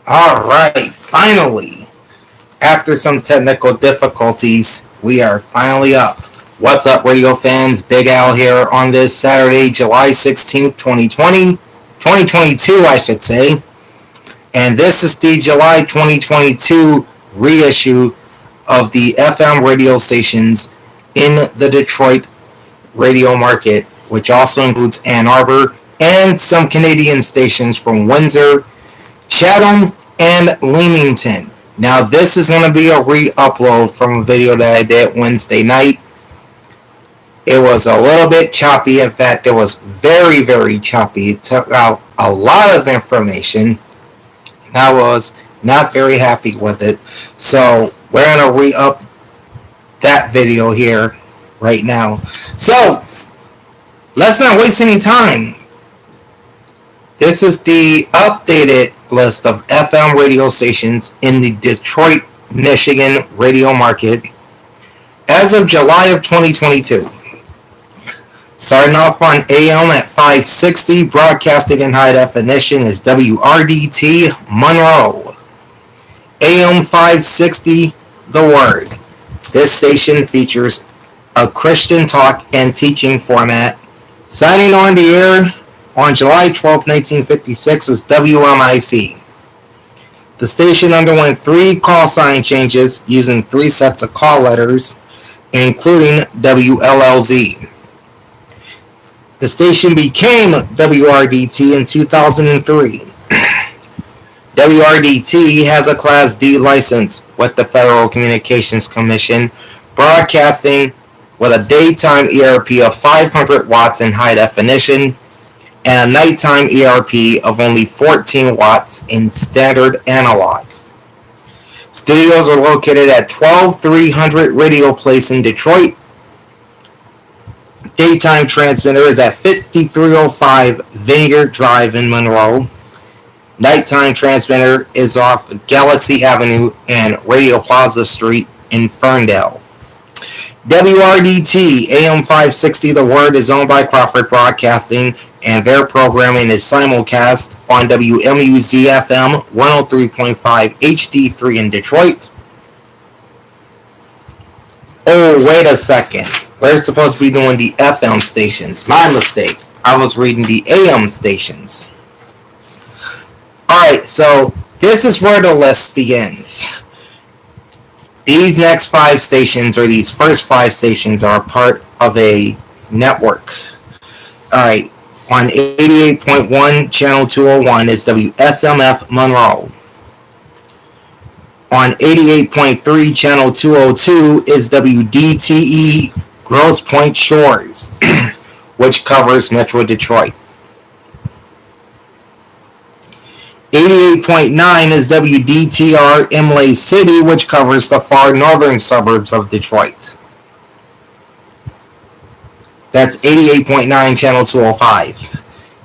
All right, finally, after some technical difficulties, we are finally up. What's up, radio fans? Big Al here on this Saturday, July 16th, 2020, 2022, I should say. And this is the July 2022 reissue of the FM radio stations in the Detroit radio market, which also includes Ann Arbor and some Canadian stations from Windsor, Chatham, and Leamington. Now, this is going to be a re-upload from a video that I did Wednesday night. It was a little bit choppy. In fact, it was very, very choppy. It took out a lot of information. And I was not very happy with it. So, we're going to re-up that video here right now. So, let's not waste any time. This is the updated list of FM radio stations in the Detroit, Michigan radio market as of July of 2022. Starting off on AM at 560, broadcasting in high definition is WRDT Monroe. AM 560, The Word. This station features a Christian talk and teaching format. Signing on the air on July 12, 1956 is WMIC. The station underwent 3 call sign changes using 3 sets of call letters, including WLLZ. The station became WRDT in 2003. WRDT has a Class D license with the Federal Communications Commission, broadcasting with a daytime ERP of 500 watts in high definition and a nighttime ERP of only 14 watts in standard analog. Studios are located at 12300 Radio Place in Detroit. Daytime transmitter is at 5305 Vineyard Drive in Monroe. Nighttime transmitter is off Galaxy Avenue and Radio Plaza Street in Ferndale. WRDT AM 560 The Word is owned by Crawford Broadcasting, and their programming is simulcast on WMUZ FM 103.5 HD3 in Detroit. Oh, wait a second. We're supposed to be doing the FM stations. My mistake. I was reading the AM stations. Alright, so this is where the list begins. These next 5 stations, or these first 5 stations, are part of a network. Alright, on 88.1, channel 201 is WSMF Monroe. On 88.3, channel 202 is WDTE Grosse Pointe Shores, which covers Metro Detroit. 88.9 is WDTR Imlay City, which covers the far northern suburbs of Detroit. That's 88.9, channel 205.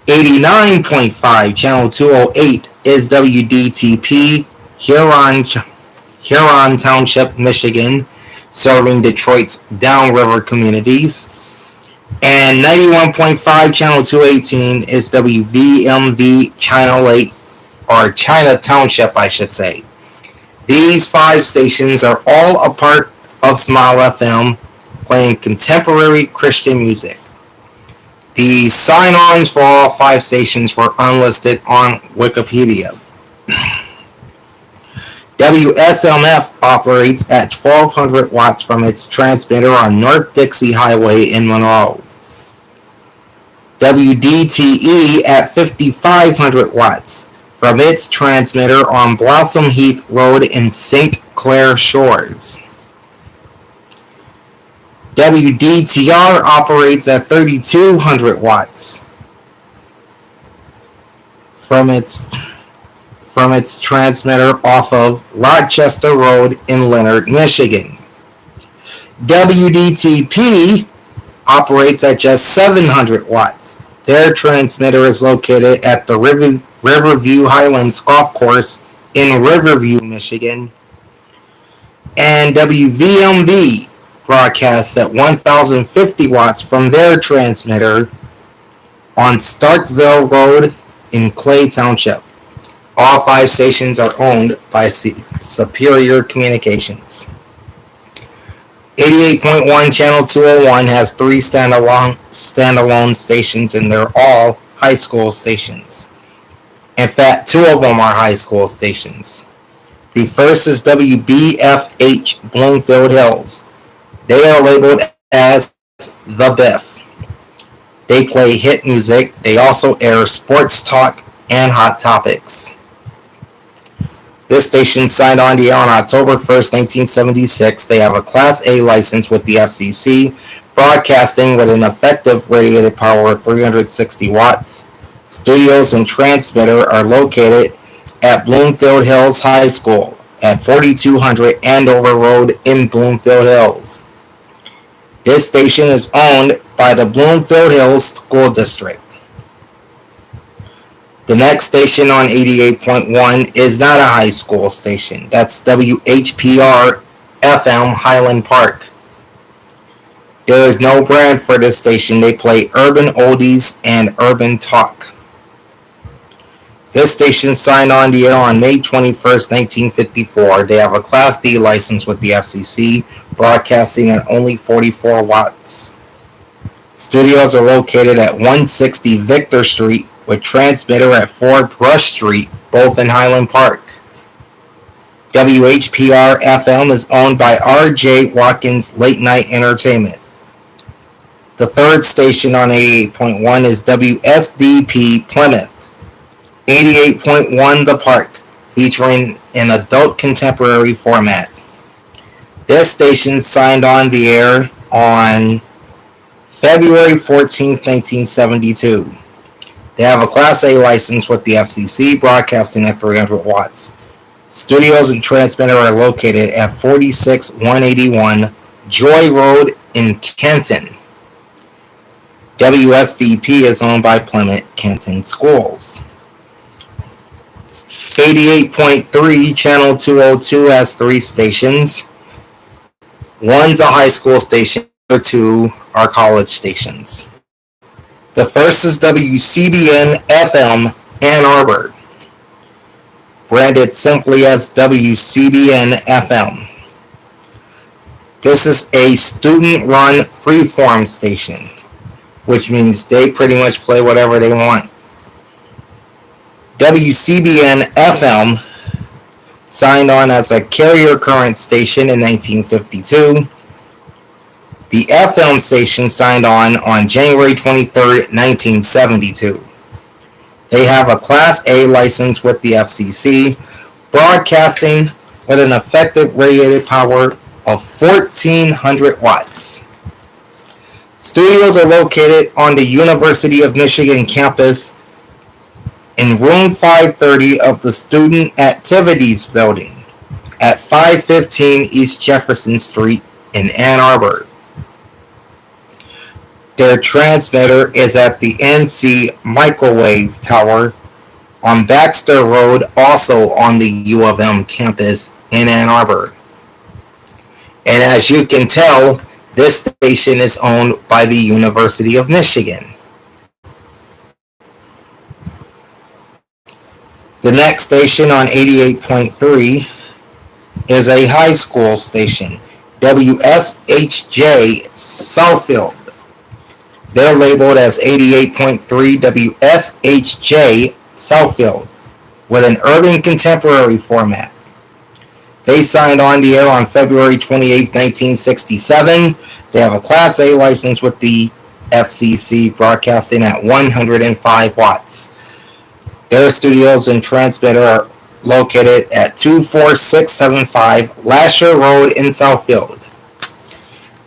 89.5, channel 208 is WDTP Huron Township, Michigan, serving Detroit's downriver communities. And 91.5, channel 218 is WVMV China Lake, or China Township, I should say. These 5 stations are all a part of Smile FM, playing contemporary Christian music. The sign-ons for all 5 stations were unlisted on Wikipedia. WSMF operates at 1200 watts from its transmitter on North Dixie Highway in Monroe. WDTE at 5500 watts from its transmitter on Blossom Heath Road in St. Clair Shores. WDTR operates at 3200 watts from its transmitter off of Rochester Road in Leonard, Michigan. WDTP operates at just 700 watts. Their transmitter is located at the Riverview Highlands Golf Course in Riverview, Michigan. And WVMV broadcasts at 1050 watts from their transmitter on Starkville Road in Clay Township. All 5 stations are owned by Superior Communications. 88.1 Channel 201 has 3 standalone stations, and they're all high school stations. In fact, 2 of them are high school stations. The first is WBFH Bloomfield Hills. They are labeled as The Biff. They play hit music. They also air sports talk and hot topics. This station signed on the air on October 1st, 1976. They have a Class A license with the FCC, broadcasting with an effective radiated power of 360 watts. Studios and transmitter are located at Bloomfield Hills High School at 4200 Andover Road in Bloomfield Hills. This station is owned by the Bloomfield Hills School District. The next station on 88.1 is not a high school station. That's WHPR FM Highland Park. There is no brand for this station. They play urban oldies and urban talk. This station signed on the air on May 21st, 1954. They have a Class D license with the FCC, broadcasting at only 44 watts. Studios are located at 160 Victor Street with transmitter at 4 Brush Street, both in Highland Park. WHPR FM is owned by R.J. Watkins Late Night Entertainment. The third station on 88.1 is WSDP Plymouth. 88.1 The Park, featuring an adult contemporary format. This station signed on the air on February 14, 1972. They have a Class A license with the FCC, broadcasting at 300 watts. Studios and transmitter are located at 46181 Joy Road in Kenton. WSDP is owned by Plymouth Kenton Schools. 88.3 Channel 202 has 3 stations. One's a high school station, the other 2 are college stations. The first is WCBN FM Ann Arbor, branded simply as WCBN FM. This is a student-run freeform station, which means they pretty much play whatever they want. WCBN FM signed on as a carrier current station in 1952. The FM station signed on January 23, 1972. They have a Class A license with the FCC, broadcasting with an effective radiated power of 1400 watts. Studios are located on the University of Michigan campus in room 530 of the Student Activities Building at 515 East Jefferson Street in Ann Arbor. Their transmitter is at the NC Microwave Tower on Baxter Road, also on the U of M campus in Ann Arbor. And as you can tell, this station is owned by the University of Michigan. The next station on 88.3 is a high school station, WSHJ Southfield. They're labeled as 88.3 WSHJ Southfield with an urban contemporary format. They signed on the air on February 28, 1967. They have a Class A license with the FCC, broadcasting at 105 watts. Their studios and transmitter are located at 24675 Lasher Road in Southfield.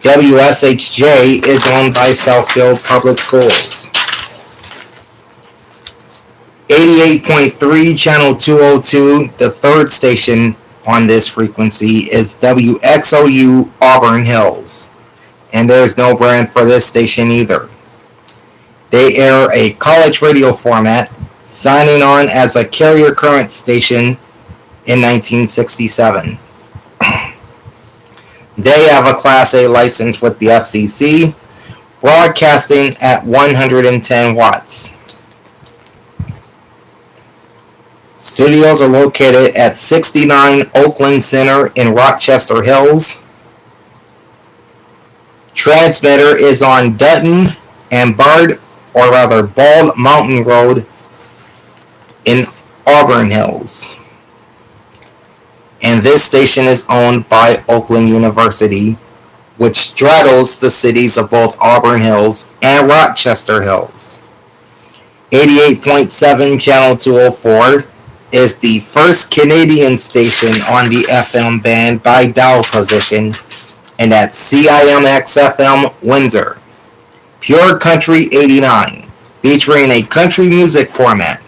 WSHJ is owned by Southfield Public Schools. 88.3 Channel 202, the third station on this frequency, is WXOU Auburn Hills. And there's no brand for this station either. They air a college radio format, signing on as a carrier current station in 1967. They have a Class A license with the FCC, broadcasting at 110 watts. Studios are located at 69 Oakland Center in Rochester Hills. Transmitter is on Dutton and Bald Mountain Road in Auburn Hills. And this station is owned by Oakland University, which straddles the cities of both Auburn Hills and Rochester Hills. 88.7 Channel 204 is the first Canadian station on the FM band by dial position, and that's CIMX-FM Windsor. Pure Country 89, featuring a country music format.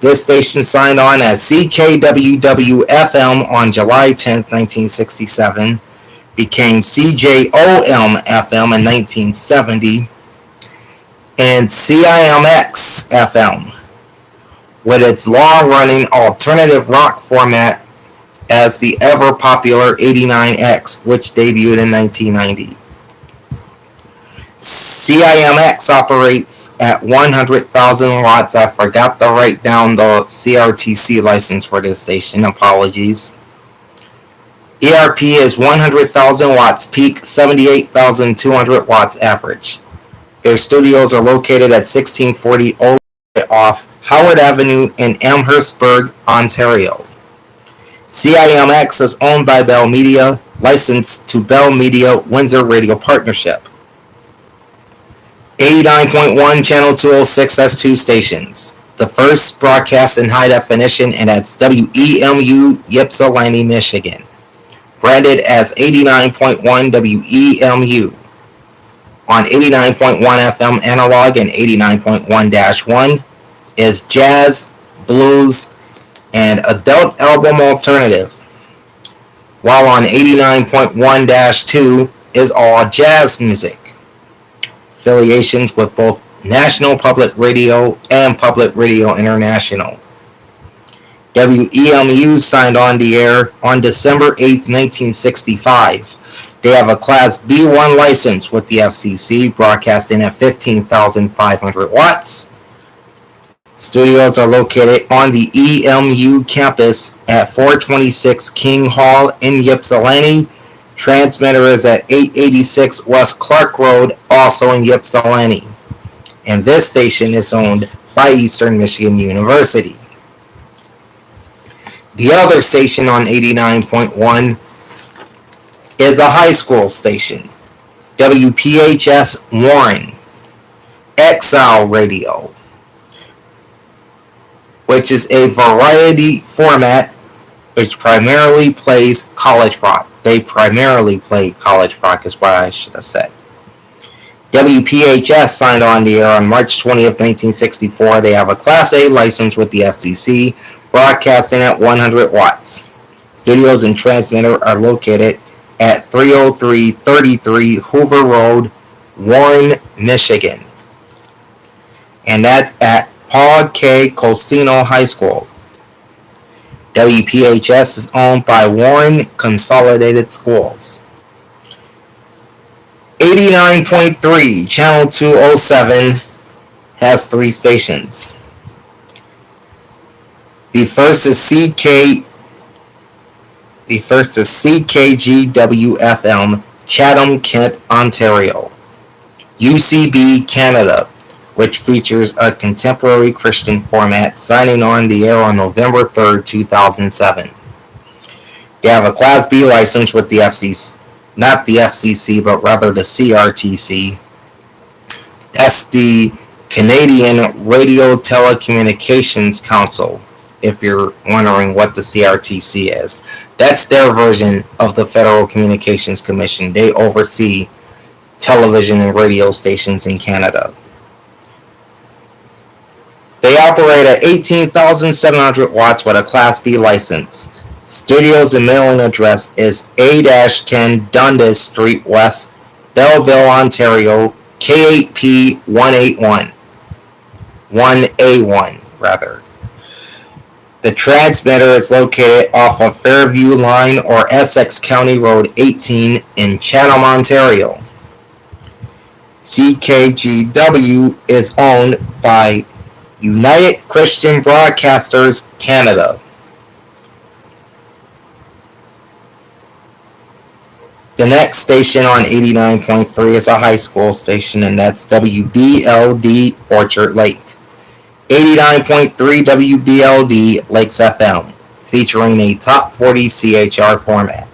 This station signed on as CKWW-FM on July 10, 1967, became CJOM-FM in 1970, and CIMX-FM, with its long-running alternative rock format as the ever-popular 89X, which debuted in 1990. CIMX operates at 100,000 watts. I forgot to write down the CRTC license for this station. Apologies. ERP is 100,000 watts peak, 78,200 watts average. Their studios are located at 1640 Old off Howard Avenue in Amherstburg, Ontario. CIMX is owned by Bell Media, licensed to Bell Media Windsor Radio Partnership. 89.1 Channel 206 has two stations. The first broadcasts in high definition, and that's WEMU, Ypsilanti, Michigan, branded as 89.1 WEMU. On 89.1 FM analog and 89.1-1 is jazz, blues, and adult album alternative, while on 89.1-2 is all jazz music. Affiliations with both National Public Radio and Public Radio International. WEMU signed on the air on December 8, 1965. They have a Class B1 license with the FCC, broadcasting at 15,500 watts. Studios are located on the EMU campus at 426 King Hall in Ypsilanti. Transmitter is at 886 West Clark Road, also in Ypsilanti. And this station is owned by Eastern Michigan University. The other station on 89.1 is a high school station, WPHS Warren, Exile Radio, which is a variety format which primarily plays college rock. They primarily play college rock is what I should have said. WPHS signed on the air on March 20th, 1964. They have a Class A license with the FCC, broadcasting at 100 watts. Studios and transmitter are located at 30333 Hoover Road, Warren, Michigan. And that's at Paul K. Cosino High School. WPHS is owned by Warren Consolidated Schools. 89.3 Channel 207 has three stations. The first is CKGW-FM, Chatham-Kent, Ontario. UCB Canada, which features a contemporary Christian format, signing on the air on November 3rd, 2007. They have a Class B license with the FCC, not the FCC, but rather the CRTC. That's the Canadian Radio Telecommunications Council, if you're wondering what the CRTC is. That's their version of the Federal Communications Commission. They oversee television and radio stations in Canada. They operate at 18,700 watts with a Class B license. Studios and mailing address is A-10 Dundas Street West, Belleville, Ontario, K8P 181. 1A1, rather. The transmitter is located off of Fairview Line or Essex County Road 18 in Chatham, Ontario. CKGW is owned by United Christian Broadcasters Canada. The next station on 89.3 is a high school station, and that's WBLD Orchard Lake. 89.3 WBLD Lakes FM, featuring a top 40 CHR format.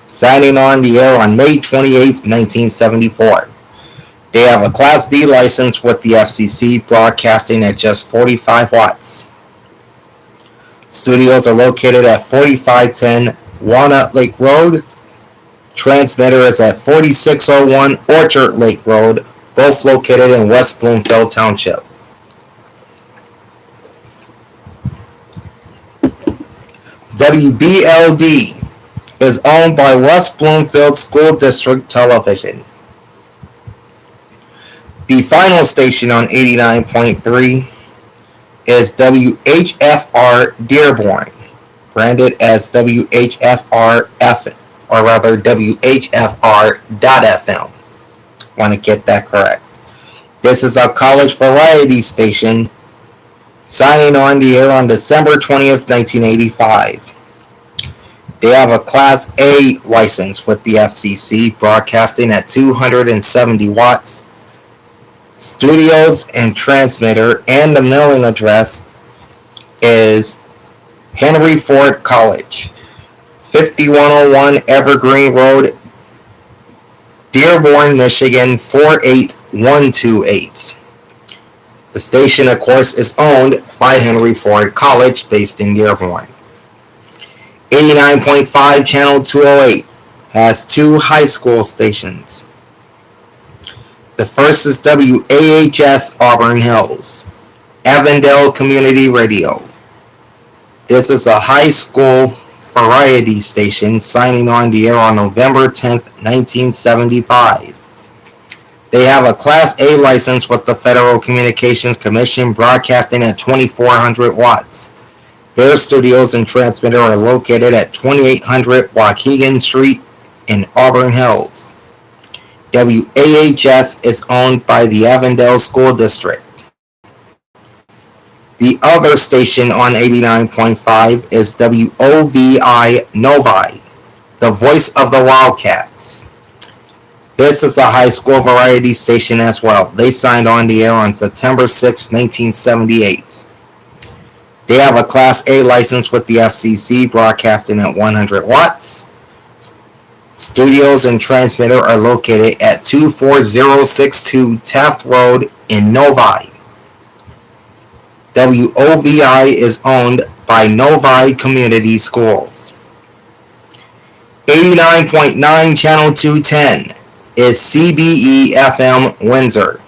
Signing on the air on May 28, 1974. They have a Class D license with the FCC, broadcasting at just 45 watts. Studios are located at 4510 Walnut Lake Road. Transmitter is at 4601 Orchard Lake Road, both located in West Bloomfield Township. WBLD is owned by West Bloomfield School District Television. The final station on 89.3 is WHFR Dearborn, branded as WHFR-FM, or rather WHFR.FM. Want to get that correct. This is a college variety station, signing on the air on December 20th, 1985. They have a Class A license with the FCC, broadcasting at 270 watts. Studios and transmitter, and the mailing address is Henry Ford College, 5101 Evergreen Road, Dearborn, Michigan 48128. The station, of course, is owned by Henry Ford College, based in Dearborn. 89.5 Channel 208 has two high school stations. The first is WAHS Auburn Hills, Avondale Community Radio. This is a high school variety station, signing on the air on November 10th, 1975. They have a Class A license with the Federal Communications Commission, broadcasting at 2400 watts. Their studios and transmitter are located at 2800 Waukegan Street in Auburn Hills. WAHS is owned by the Avondale School District. The other station on 89.5 is WOVI Novi, the voice of the Wildcats. This is a high school variety station as well. They signed on the air on September 6, 1978. They have a Class A license with the FCC, broadcasting at 100 watts. Studios and transmitter are located at 24062 Taft Road in Novi. WOVI is owned by Novi Community Schools. 89.9 Channel 210 is CBE FM Windsor.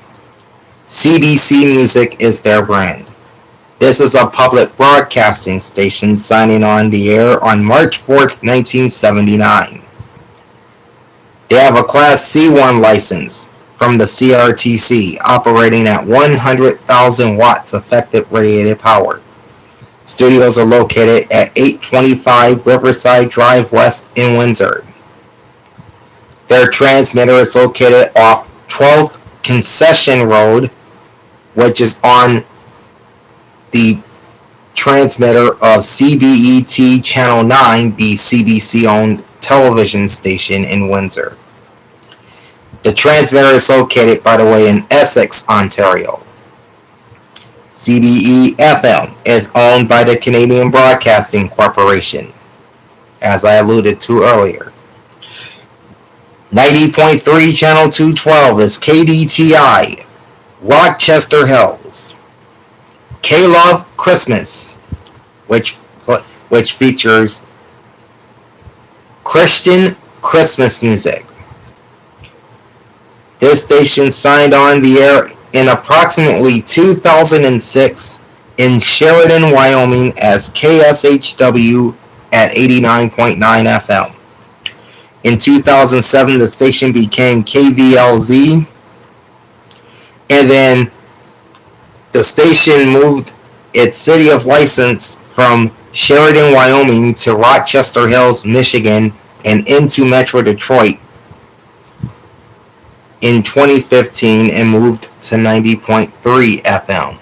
CBC Music is their brand. This is a public broadcasting station, signing on the air on March 4th, 1979. They have a Class C1 license from the CRTC, operating at 100,000 watts effective radiated power. Studios are located at 825 Riverside Drive West in Windsor. Their transmitter is located off 12th Concession Road, which is on the transmitter of CBET Channel 9, the CBC-owned television station in Windsor. The transmitter is located, by the way, in Essex, Ontario. CBE-FM is owned by the Canadian Broadcasting Corporation, as I alluded to earlier. 90.3 Channel 212 is KDTI, Rochester Hills. K-Love Christmas, which features Christian Christmas music. This station signed on the air in approximately 2006 in Sheridan, Wyoming as KSHW at 89.9 FM. In 2007, the station became KVLZ, and then the station moved its city of license from Sheridan, Wyoming to Rochester Hills, Michigan, and into Metro Detroit in 2015 and moved to 90.3 FM.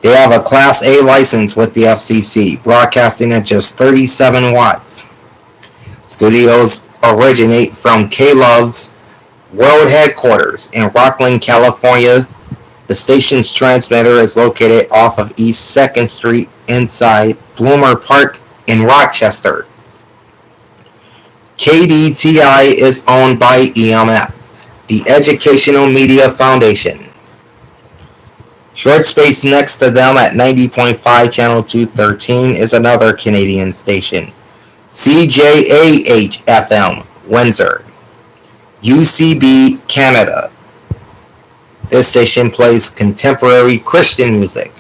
They have a Class A license with the FCC, broadcasting at just 37 watts. Studios originate from K-Love's world headquarters in Rocklin, California. The station's transmitter is located off of East 2nd Street inside Bloomer Park in Rochester. KDTI is owned by EMF, the Educational Media Foundation. Short space next to them at 90.5 Channel 213 is another Canadian station, CJAH FM, Windsor, UCB, Canada. This station plays contemporary Christian music.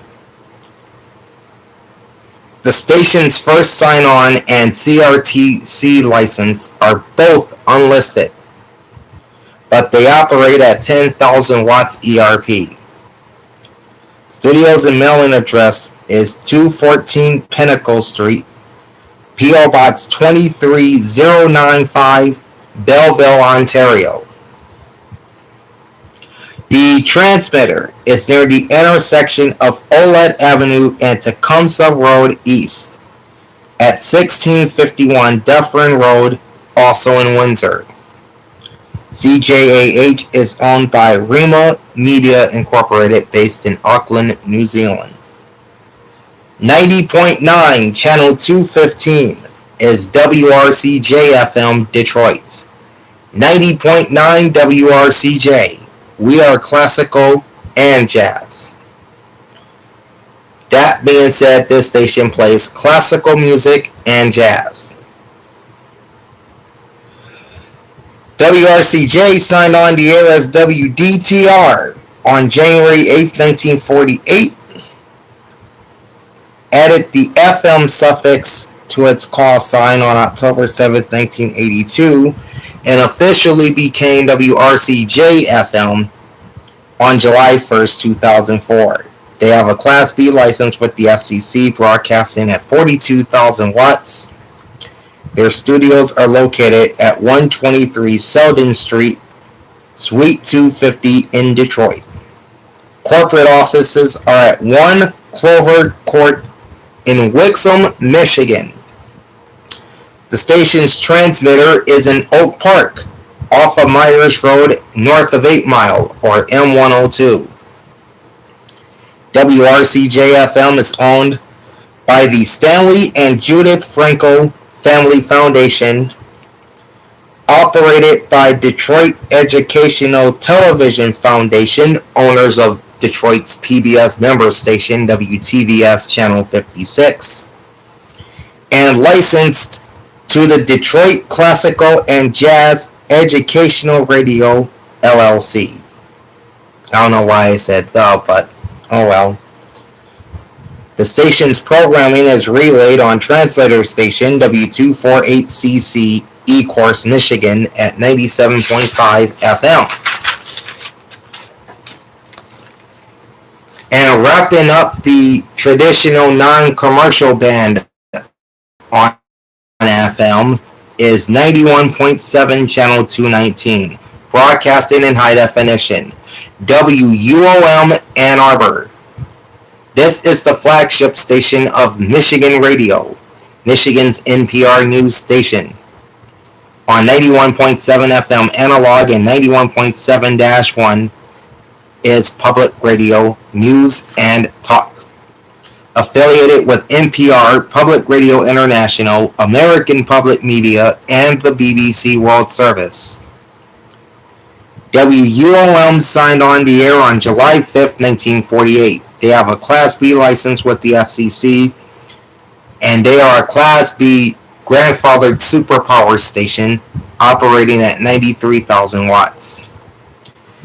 The station's first sign-on and CRTC license are both unlisted, but they operate at 10,000 watts ERP. Studios and mailing address is 214 Pinnacle Street, P.O. Box 23095, Belleville, Ontario. The transmitter is near the intersection of Olette Avenue and Tecumseh Road East at 1651 Dufferin Road, also in Windsor. CJAH is owned by Rima Media Incorporated, based in Auckland, New Zealand. 90.9 Channel 215 is WRCJ FM Detroit. 90.9 WRCJ. We are classical and jazz. That being said, this station plays classical music and jazz. WRCJ signed on the air as WDTR on January 8, 1948, added the FM suffix to its call sign on October 7, 1982, and officially became WRCJ FM on July 1, 2004. They have a Class B license with the FCC, broadcasting at 42,000 watts. Their studios are located at 123 Selden Street, Suite 250 in Detroit. Corporate offices are at 1 Clover Court in Wixom, Michigan. The station's transmitter is in Oak Park, off of Myers Road, north of 8 Mile, or M102. WRCJ-FM is owned by the Stanley and Judith Franco Family Foundation, operated by Detroit Educational Television Foundation, owners of Detroit's PBS member station, WTVS Channel 56, and licensed to the Detroit Classical and Jazz Educational Radio, LLC. I don't know why I said the, but oh well. The station's programming is relayed on translator station W248CC Ecorse, Michigan at 97.5 FM. And wrapping up the traditional non-commercial band on FM is 91.7 Channel 219, broadcasting in high definition, WUOM Ann Arbor. This is the flagship station of Michigan Radio, Michigan's NPR news station. On 91.7 FM analog and 91.7-1 is public radio, news, and talk. Affiliated with NPR, Public Radio International, American Public Media, and the BBC World Service. WUOM signed on the air on July 5, 1948. They have a Class B license with the FCC, and they are a Class B grandfathered superpower station operating at 93,000 watts.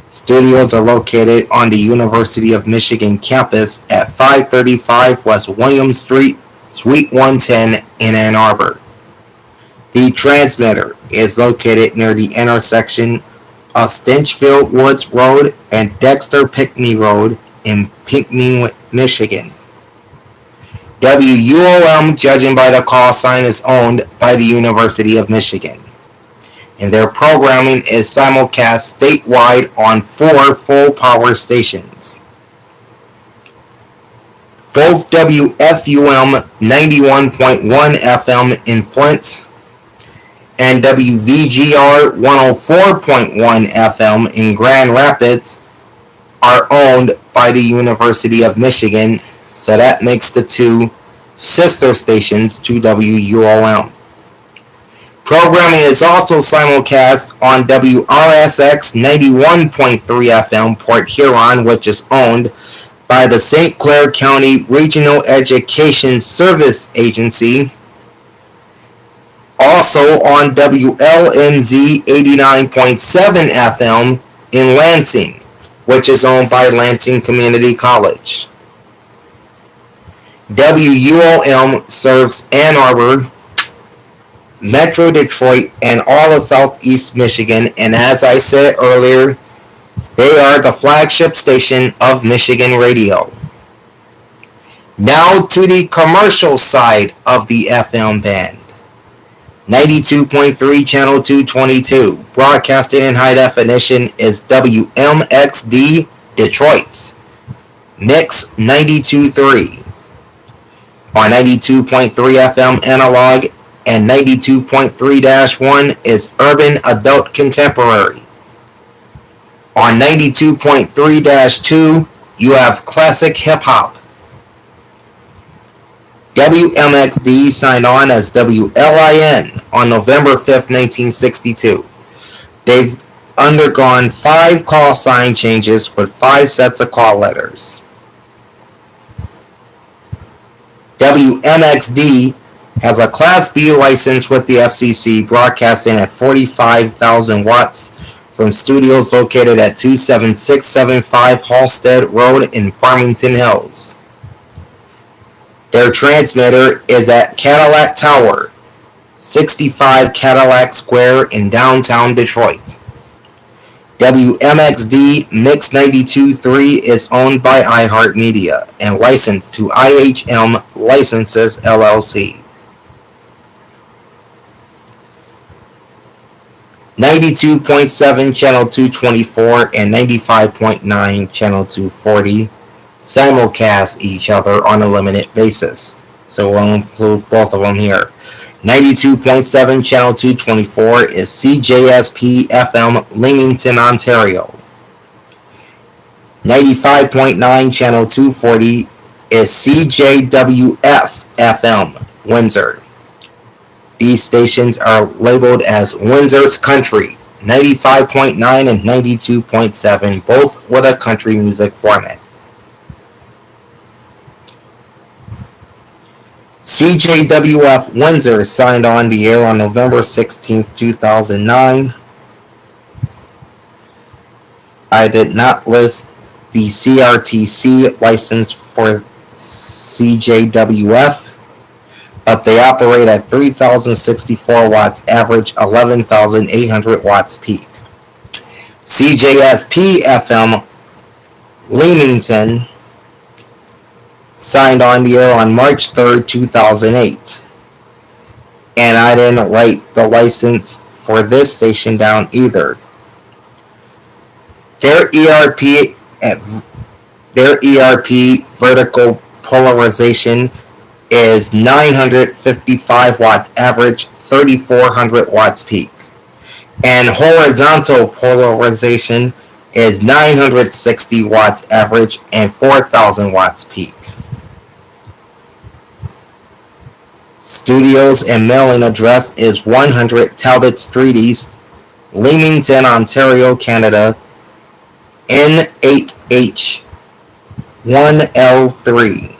Studios are located on the University of Michigan campus at 535 West William Street, Suite 110 in Ann Arbor. The transmitter is located near the intersection of Stinchfield Woods Road and Dexter Pinckney Road in Pinckney, Michigan. WUOM, judging by the call sign, is owned by the University of Michigan, and their programming is simulcast statewide on 4 full-power stations. Both WFUM 91.1 FM in Flint and WVGR 104.1 FM in Grand Rapids are owned by the University of Michigan, so that makes the two sister stations to WUOM. Programming is also simulcast on WRSX 91.3 FM Port Huron, which is owned by the St. Clair County Regional Education Service Agency. Also on WLNZ 89.7 FM in Lansing, which is owned by Lansing Community College. WUOM serves Ann Arbor, Metro Detroit, and all of Southeast Michigan, and as I said earlier, they are the flagship station of Michigan Radio. Now to the commercial side of the FM band. 92.3 Channel 222, broadcasting in high definition, is WMXD Detroit. Mix 92.3. On 92.3 FM analog and 92.3-1 is Urban Adult Contemporary. On 92.3-2, you have Classic Hip Hop. WMXD signed on as WLIN on November 5th, 1962. They've undergone 5 call sign changes with 5 sets of call letters. WMXD has a Class B license with the FCC, broadcasting at 45,000 watts from studios located at 27675 Halstead Road in Farmington Hills. Their transmitter is at Cadillac Tower, 65 Cadillac Square in downtown Detroit. WMXD Mix 92.3 is owned by iHeartMedia and licensed to IHM Licenses LLC. 92.7 Channel 224 and 95.9 Channel 240 simulcast each other on a limited basis, so we'll include both of them here. 92.7 Channel 224 is CJSP FM Leamington, Ontario. 95.9 Channel 240 is CJWF FM Windsor. These stations are labeled as Windsor's Country, 95.9 and 92.7, both with a country music format. CJWF Windsor signed on the air on November 16, 2009. I did not list the CRTC license for CJWF, but they operate at 3,064 watts average, 11,800 watts peak. CJSP FM Leamington signed on the air on March 3rd, 2008. And I didn't write the license for this station down either. Their ERP vertical polarization is 955 watts average, 3,400 watts peak. And horizontal polarization is 960 watts average and 4,000 watts peak. Studios and mailing address is 100 Talbot Street East, Leamington, Ontario, Canada, N8H1L3.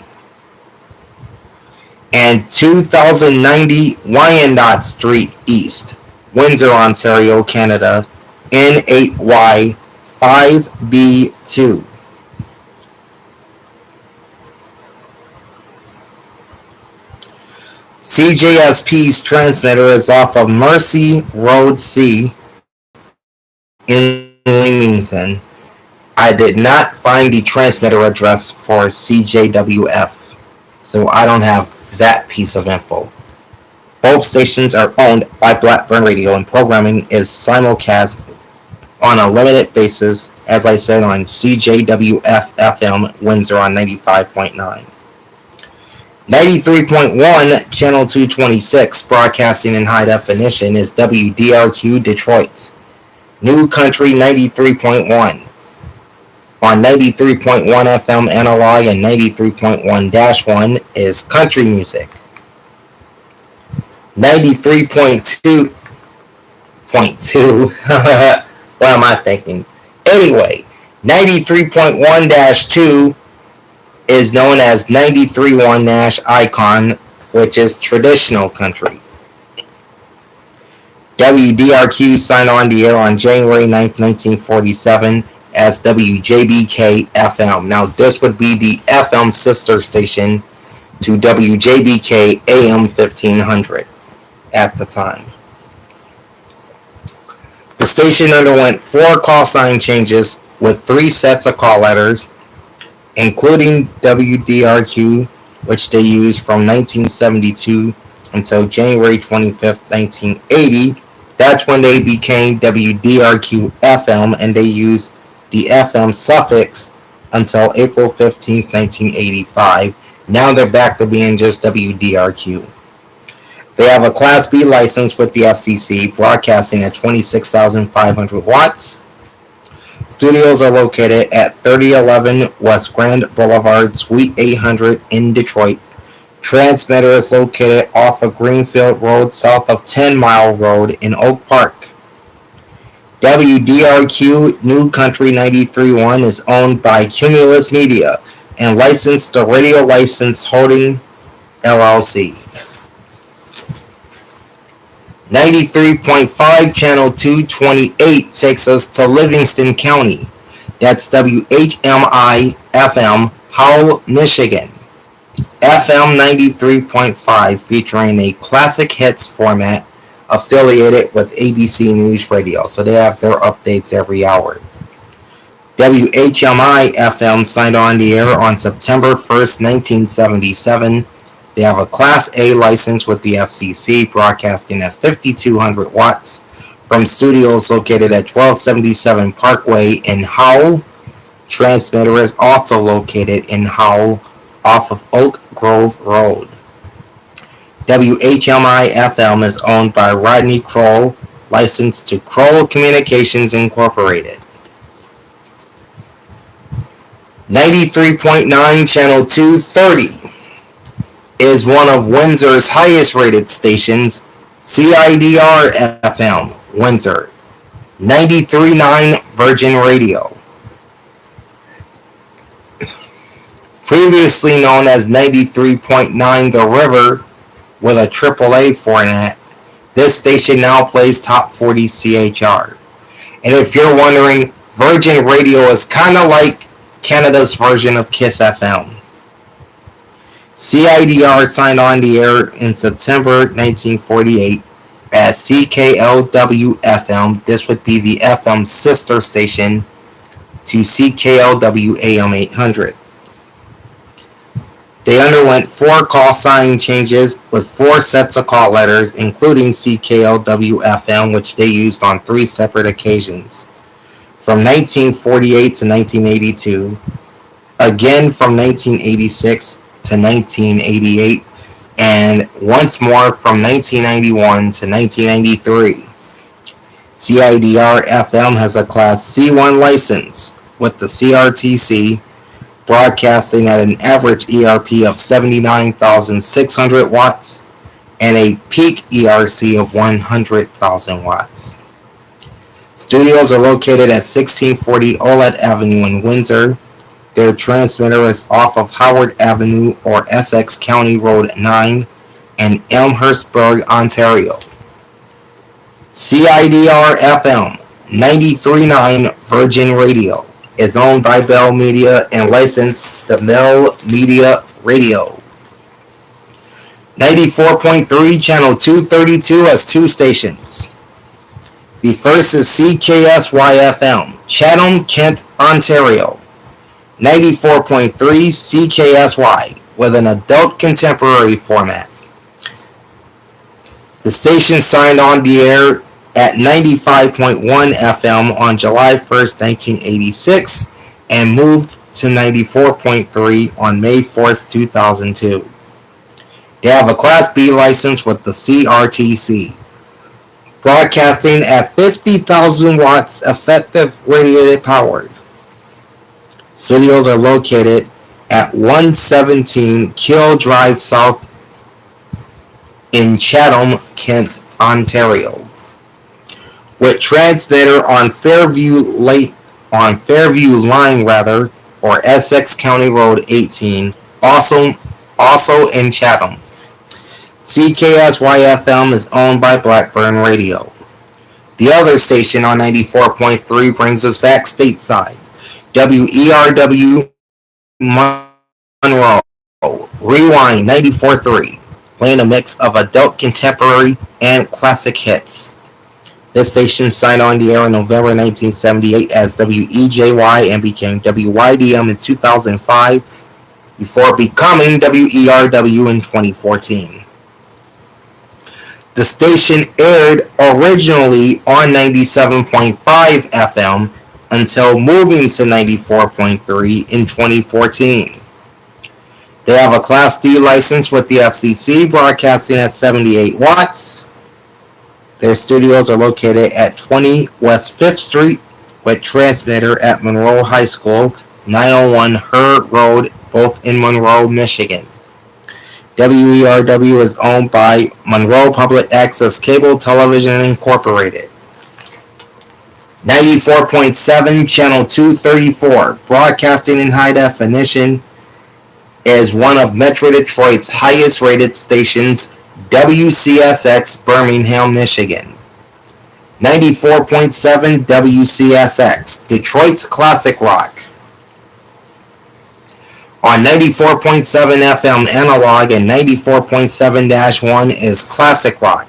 And 2090 Wyandotte Street East, Windsor, Ontario, Canada, N8Y5B2. CJSP's transmitter is off of Mercy Road C in Leamington. I did not find the transmitter address for CJWF, so I don't have that piece of info. Both stations are owned by Blackburn Radio, and programming is simulcast on a limited basis, as I said, on CJWF FM Windsor on 95.9. 93.1 Channel 226, broadcasting in high definition, is WDRQ Detroit. New Country 93.1. On 93.1 FM analog and 93.1-1 is country music. 93.2. What am I thinking? Anyway, 93.1-2 is known as 93.1 Nash Icon, which is traditional country. WDRQ signed on the air on January 9th, 1947 as WJBK FM. Now, this would be the FM sister station to WJBK AM 1500 at the time. The station underwent 4 call sign changes with 3 sets of call letters, including WDRQ, which they used from 1972 until January 25th, 1980. That's when they became WDRQ FM, and they used the FM suffix until April 15th, 1985. Now they're back to being just WDRQ. They have a Class B license with the FCC, broadcasting at 26,500 watts. Studios are located at 3011 West Grand Boulevard, Suite 800 in Detroit. Transmitter is located off of Greenfield Road, south of 10 Mile Road in Oak Park. WDRQ New Country 93.1 is owned by Cumulus Media and licensed to Radio License Holding LLC. 93.5 Channel 228 takes us to Livingston County. That's WHMI FM, Howell, Michigan. FM 93.5 featuring a classic hits format affiliated with ABC News Radio, so they have their updates every hour. WHMI FM signed on the air on September 1st, 1977. They have a Class A license with the FCC, broadcasting at 5,200 watts from studios located at 1277 Parkway in Howell. Transmitter is also located in Howell off of Oak Grove Road. WHMI FM is owned by Rodney Kroll, licensed to Kroll Communications Incorporated. 93.9 Channel 230 is one of Windsor's highest rated stations, CIDR FM, Windsor. 93.9 Virgin Radio. Previously known as 93.9 The River with a AAA format, this station now plays top 40 CHR. And if you're wondering, Virgin Radio is kind of like Canada's version of Kiss FM. CIDR signed on the air in September 1948 as CKLW FM. This would be the FM sister station to CKLW AM 800. They underwent 4 call sign changes with 4 sets of call letters, including CKLW FM, which they used on 3 separate occasions. From 1948 to 1982, again from 1986 to 1988, and once more from 1991 to 1993. CIDR FM has a Class C1 license with the CRTC, broadcasting at an average ERP of 79,600 watts and a peak ERC of 100,000 watts. Studios are located at 1640 Olette Avenue in Windsor. Their transmitter is off of Howard Avenue or Essex County Road 9 in Elmhurstburg, Ontario. CIDR FM 93.9 Virgin Radio is owned by Bell Media and licensed to Bell Media Radio. 94.3 Channel 232 has 2 stations. The first is CKSY FM, Chatham-Kent, Ontario. 94.3 CKSY with an adult contemporary format. The station signed on the air at 95.1 FM on July 1st, 1986, and moved to 94.3 on May 4th, 2002. They have a Class B license with the CRTC. Broadcasting at 50,000 watts effective radiated power. Studios are located at 117 Kill Drive South in Chatham-Kent, Ontario. With transmitter on Fairview Line, or Essex County Road 18, also in Chatham. CKSY-FM is owned by Blackburn Radio. The other station on 94.3 brings us back stateside. WERW Monroe, Rewind 94.3, playing a mix of adult contemporary and classic hits. This station signed on the air in November 1978 as WEJY and became WYDM in 2005 before becoming WERW in 2014. The station aired originally on 97.5 FM until moving to 94.3 in 2014. They have a Class D license with the FCC, broadcasting at 78 watts. Their studios are located at 20 West 5th Street with transmitter at Monroe High School, 901 Hurd Road, both in Monroe, Michigan. WERW is owned by Monroe Public Access Cable Television Incorporated. 94.7 Channel 234, broadcasting in high definition, is one of Metro Detroit's highest rated stations, WCSX, Birmingham, Michigan. 94.7 WCSX, Detroit's classic rock. On 94.7 FM analog and 94.7-1 is classic rock.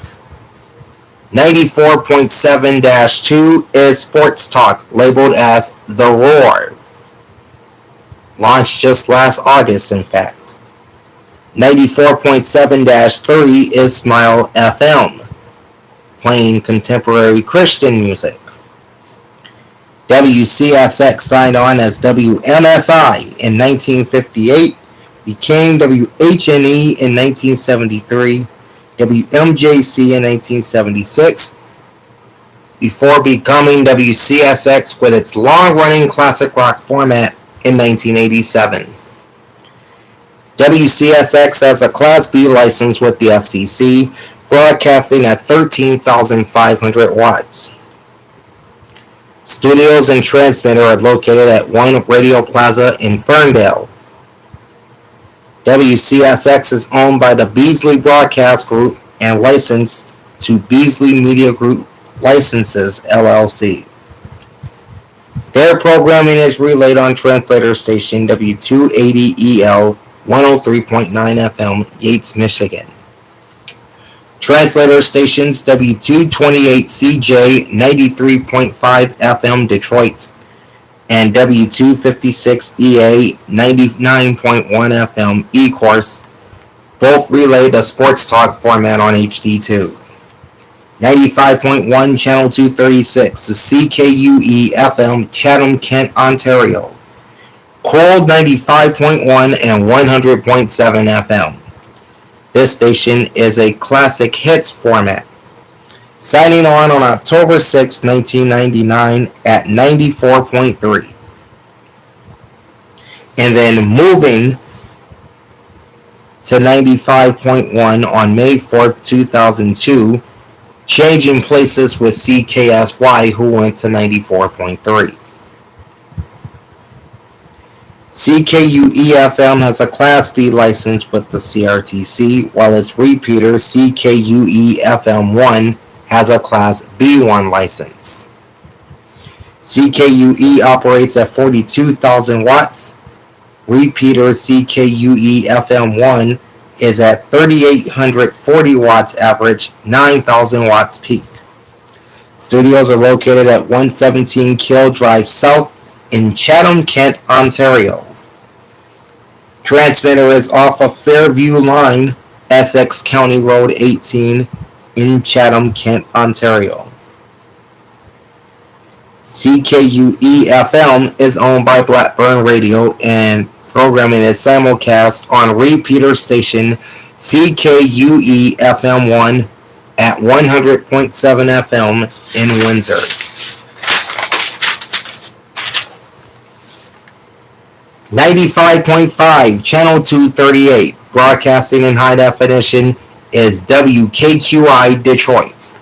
94.7-2 is sports talk, labeled as The Roar. Launched just last August, in fact. 94.7-3 is Smile FM, playing contemporary Christian music. WCSX signed on as WMSI in 1958, became WHNE in 1973, WMJC in 1976, before becoming WCSX with its long-running classic rock format in 1987. WCSX has a Class B license with the FCC, broadcasting at 13,500 watts. Studios and transmitter are located at One Radio Plaza in Ferndale. WCSX is owned by the Beasley Broadcast Group and licensed to Beasley Media Group Licenses, LLC. Their programming is relayed on translator station W280EL 103.9 FM, Yates, Michigan. Translator stations W228CJ 93.5 FM, Detroit, and W256EA 99.1 FM, E-Course, both relay the sports talk format on HD2. 95.1 Channel 236 is CKUE FM, Chatham-Kent, Ontario. Cold 95.1 and 100.7 FM. This station is a classic hits format. Signing on October 6, 1999 at 94.3. And then moving to 95.1 on May 4th, 2002, changing places with CKSY, who went to 94.3. CKUE-FM has a Class B license with the CRTC, while its repeater CKUE-FM1 has a Class B1 license. CKUE operates at 42,000 watts. Repeater CKUE-FM1 is at 3,840 watts average, 9,000 watts peak. Studios are located at 117 Kill Drive South in Chatham-Kent, Ontario. Transmitter is off of Fairview Line, Essex County Road 18 in Chatham-Kent, Ontario. CKUE-FM is owned by Blackburn Radio and programming is simulcast on repeater station CKUE FM1 at 100.7 FM in Windsor. .5 Channel 238, broadcasting in high definition, is WKQI Detroit.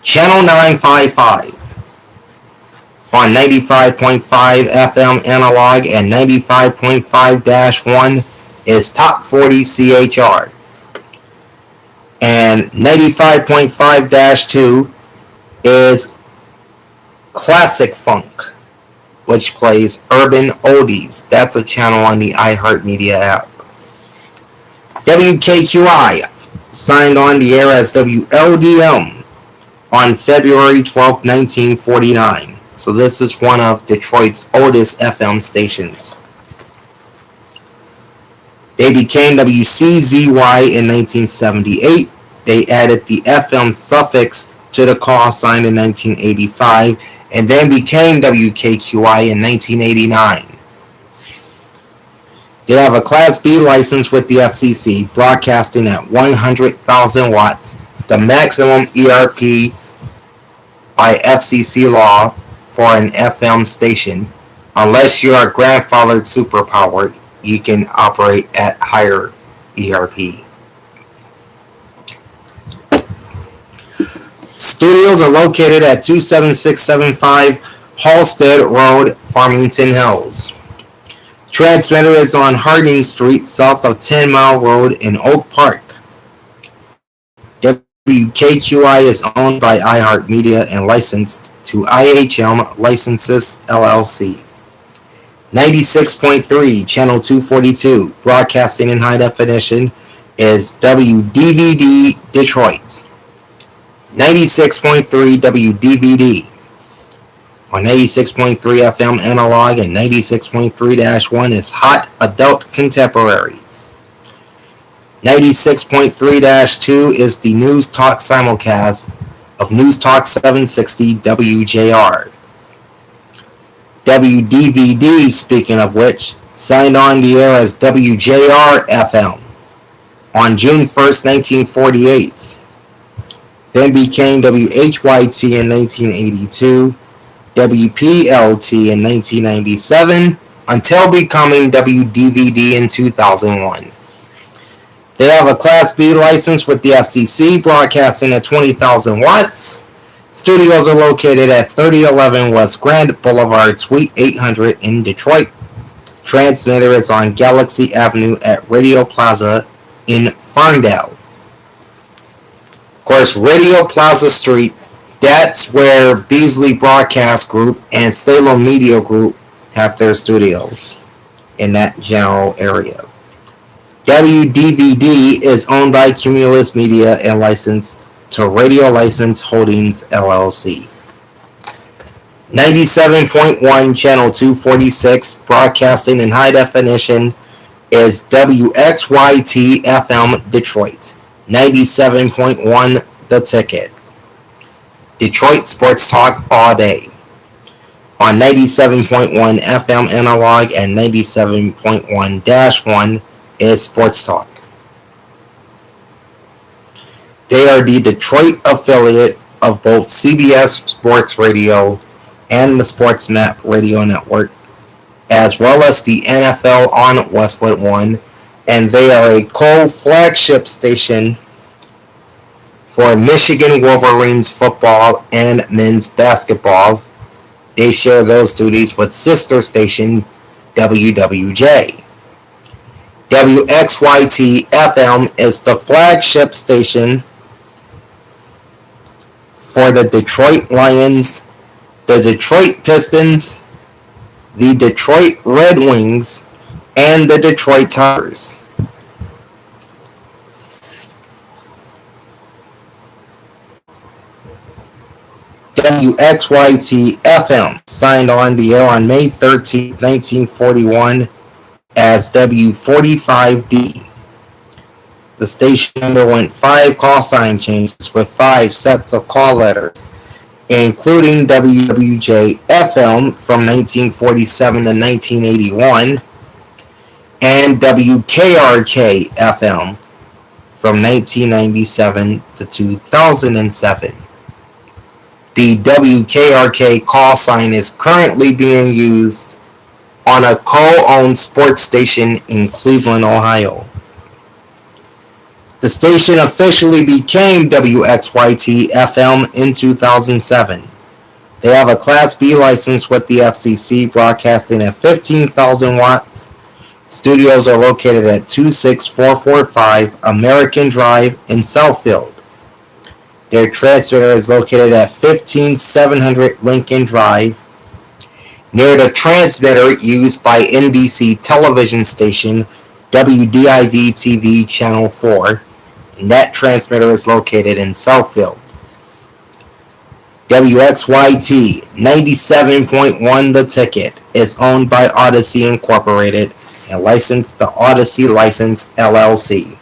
Channel 955 on 95.5 FM analog and 95.5-1 is Top 40 CHR. And 95.5-2 is Classic Funk, which plays urban oldies. That's a channel on the iHeartMedia app. WKQI signed on the air as WLDM on February 12, 1949. So this is one of Detroit's oldest FM stations. They became WCZY in 1978. They added the FM suffix to the call sign in 1985 and then became WKQI in 1989. They have a Class B license with the FCC, broadcasting at 100,000 watts, the maximum ERP by FCC law for an FM station. Unless you are grandfathered superpowered, you can operate at higher ERP. Studios are located at 27675 Halstead Road, Farmington Hills. Transmitter is on Harding Street, south of 10 Mile Road in Oak Park. WKQI is owned by iHeartMedia and licensed to IHM Licenses LLC. 96.3 Channel 242, broadcasting in high definition, is WDVD Detroit. 96.3 WDVD on 96.3 FM analog and 96.3-1 is Hot Adult Contemporary. 96.3-2 is the News Talk simulcast of News Talk 760 WJR. WDVD, speaking of which, signed on the air as WJR FM on June 1st, 1948. Then became WHYT in 1982, WPLT in 1997, until becoming WDVD in 2001. They have a Class B license with the FCC, broadcasting at 20,000 watts. Studios are located at 3011 West Grand Boulevard, Suite 800 in Detroit. Transmitter is on Galaxy Avenue at Radio Plaza in Ferndale. Of course, Radio Plaza Street, that's where Beasley Broadcast Group and Salem Media Group have their studios in that general area. WDVD is owned by Cumulus Media and licensed to Radio License Holdings LLC. 97.1 Channel 246, broadcasting in high definition, is WXYT FM Detroit. 97.1 The Ticket. Detroit Sports Talk all day. On 97.1 FM analog and 97.1-1 is Sports Talk. They are the Detroit affiliate of both CBS Sports Radio and the Sports Map Radio Network, as well as the NFL on Westwood One, and they are a co-flagship station for Michigan Wolverines football and men's basketball. They share those duties with sister station WWJ. WXYT FM is the flagship station for the Detroit Lions, the Detroit Pistons, the Detroit Red Wings, and the Detroit Tigers. WXYT FM signed on the air on May 13, 1941 as W45D. The station underwent 5 call sign changes with 5 sets of call letters, including WWJ FM from 1947 to 1981 and WKRK FM from 1997 to 2007. The WKRK call sign is currently being used on a co-owned sports station in Cleveland, Ohio. The station officially became WXYT-FM in 2007. They have a Class B license with the FCC, broadcasting at 15,000 watts. Studios are located at 26445 American Drive in Southfield. Their transmitter is located at 15700 Lincoln Drive, near the transmitter used by NBC television station WDIV-TV Channel 4, and that transmitter is located in Southfield. WXYT 97.1 The Ticket is owned by Odyssey Incorporated and licensed to Odyssey License LLC.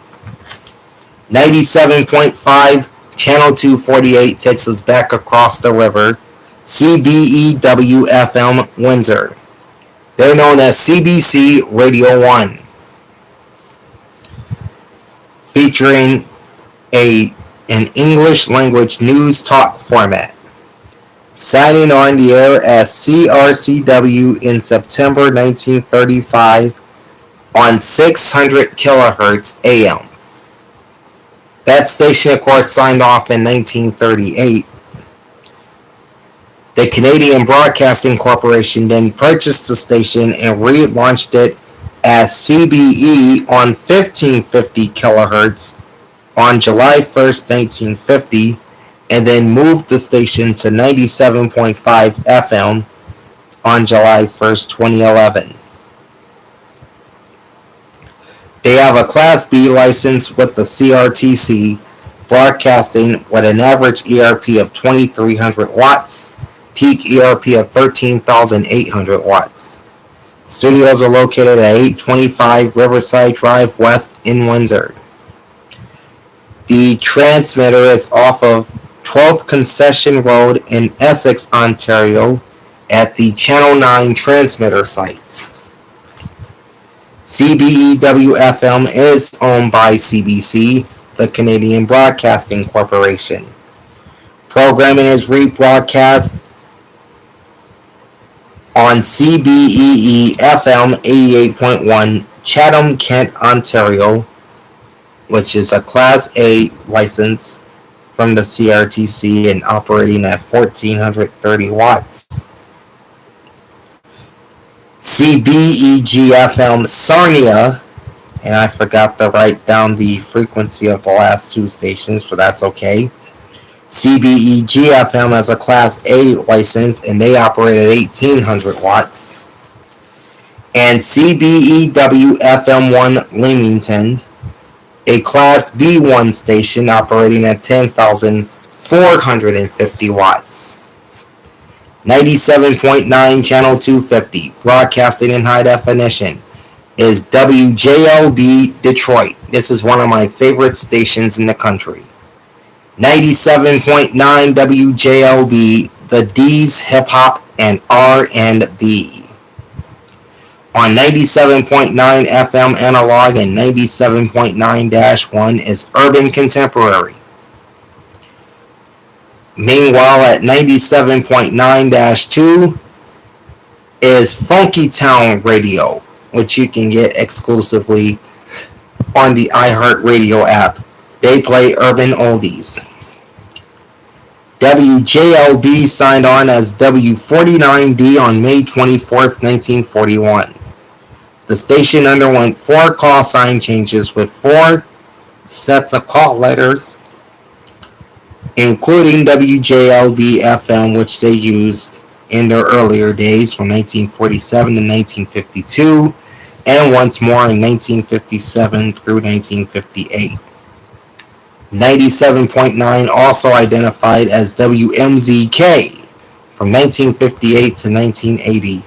97.5 Channel 248 takes us back across the river. CBEW-FM Windsor. They're known as CBC Radio 1. Featuring an English language news talk format. Signing on the air as CRCW in September 1935 on 600 kilohertz AM. That station, of course, signed off in 1938. The Canadian Broadcasting Corporation then purchased the station and relaunched it as CBE on 1550 kilohertz on July 1st, 1950, and then moved the station to 97.5 FM on July 1st, 2011. They have a Class B license with the CRTC, broadcasting with an average ERP of 2300 watts, peak ERP of 13,800 watts. Studios are located at 825 Riverside Drive West in Windsor. The transmitter is off of 12th Concession Road in Essex, Ontario, at the Channel 9 transmitter site. CBEW-FM is owned by CBC, the Canadian Broadcasting Corporation. Programming is rebroadcast on CBEE-FM 88.1 Chatham-Kent, Ontario, which is a Class A license from the CRTC and operating at 1430 watts. CBEG-FM Sarnia, and I forgot to write down the frequency of the last two stations, so that's okay. CBEG-FM has a Class A license, and they operate at 1800 watts. And CBEW-FM1 Leamington, a Class B1 station operating at 10,450 watts. 97.9 Channel 250, broadcasting in high definition, is WJLB Detroit. This is one of my favorite stations in the country. 97.9 WJLB, the D's Hip Hop and R&B. On 97.9 FM Analog and 97.9-1 is Urban Contemporary. Meanwhile, at 97.9-2 is Funky Town Radio, which you can get exclusively on the iHeartRadio app. They play urban oldies. WJLB signed on as W49D on May 24th, 1941. The station underwent 4 call sign changes with 4 sets of call letters, including WJLB-FM, which they used in their earlier days from 1947 to 1952, and once more in 1957 through 1958. 97.9 also identified as WMZK from 1958 to 1980.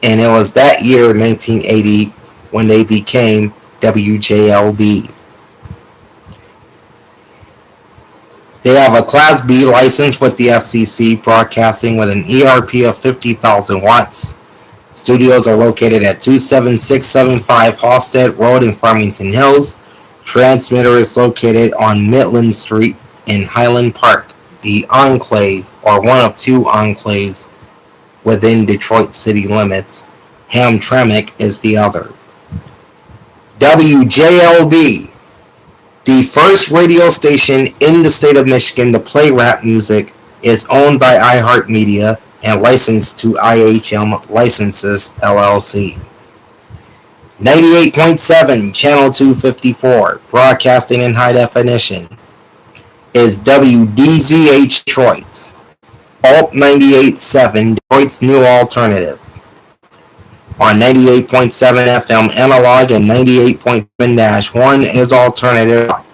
And it was that year, 1980, when they became WJLB. They have a Class B license with the FCC, broadcasting with an ERP of 50,000 watts. Studios are located at 27675 Halstead Road in Farmington Hills. Transmitter is located on Midland Street in Highland Park, the enclave, or one of two enclaves within Detroit city limits. Hamtramck is the other. WJLB, the first radio station in the state of Michigan to play rap music, is owned by iHeartMedia and licensed to IHM Licenses, LLC. 98.7, Channel 254, broadcasting in high definition, is WDZH Detroit. Alt 98.7, Detroit's new alternative. On 98.7 FM analog and 98.7-1 is alternative rock.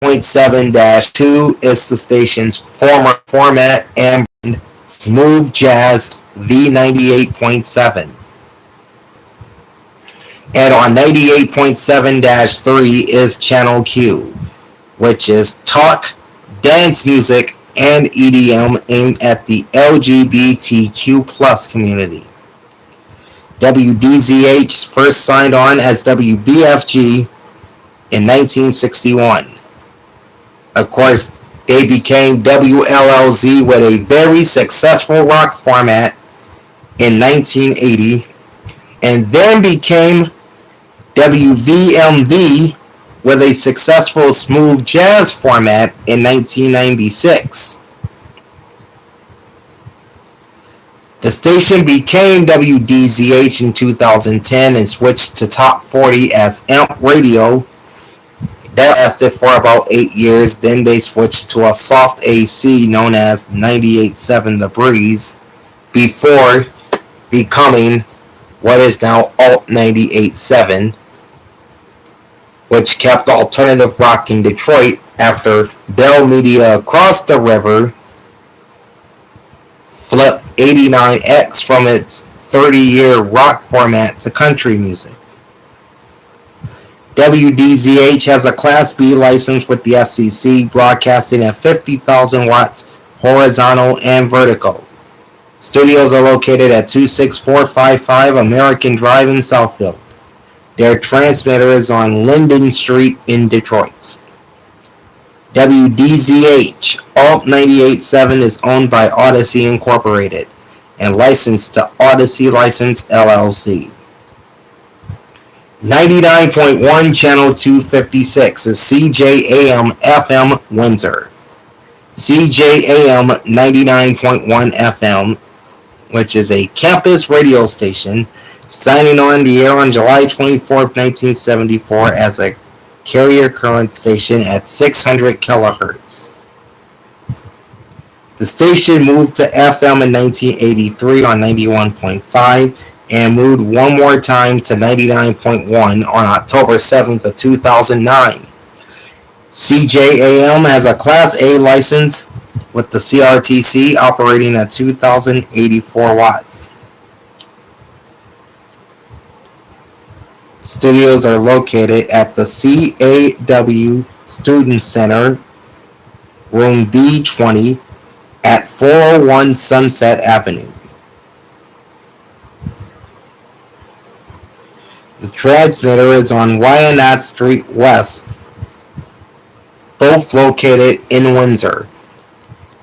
0.7-2 is the station's former format and brand, Smooth Jazz V98.7. And on 98.7-3 is Channel Q, which is talk, dance music, and EDM aimed at the LGBTQ+ community. WDZH first signed on as WBFG in 1961. Of course, they became WLLZ with a very successful rock format in 1980, and then became WVMV with a successful smooth jazz format in 1996. The station became WDZH in 2010 and switched to Top 40 as AMP Radio. That lasted for about 8 years. Then they switched to a soft AC known as 98.7 The Breeze before becoming what is now Alt 98.7, which kept alternative rock in Detroit after Bell Media across the river flipped 89X from its 30-year rock format to country music. WDZH has a Class B license with the FCC, broadcasting at 50,000 watts horizontal and vertical. Studios are located at 26455 American Drive in Southfield. Their transmitter is on Linden Street in Detroit. WDZH Alt 98.7 is owned by Odyssey Incorporated and licensed to Odyssey License LLC. 99.1 Channel 256 is CJAM FM Windsor. CJAM 99.1 FM, which is a campus radio station, signing on the air on July 24, 1974 as a carrier current station at 600 kilohertz. The station moved to FM in 1983 on 91.5 and moved one more time to 99.1 on October 7th of 2009. CJAM has a Class A license with the CRTC operating at 2,084 watts. Studios are located at the CAW Student Center, room B20 at 401 Sunset Avenue. The transmitter is on Wyandotte Street West, both located in Windsor,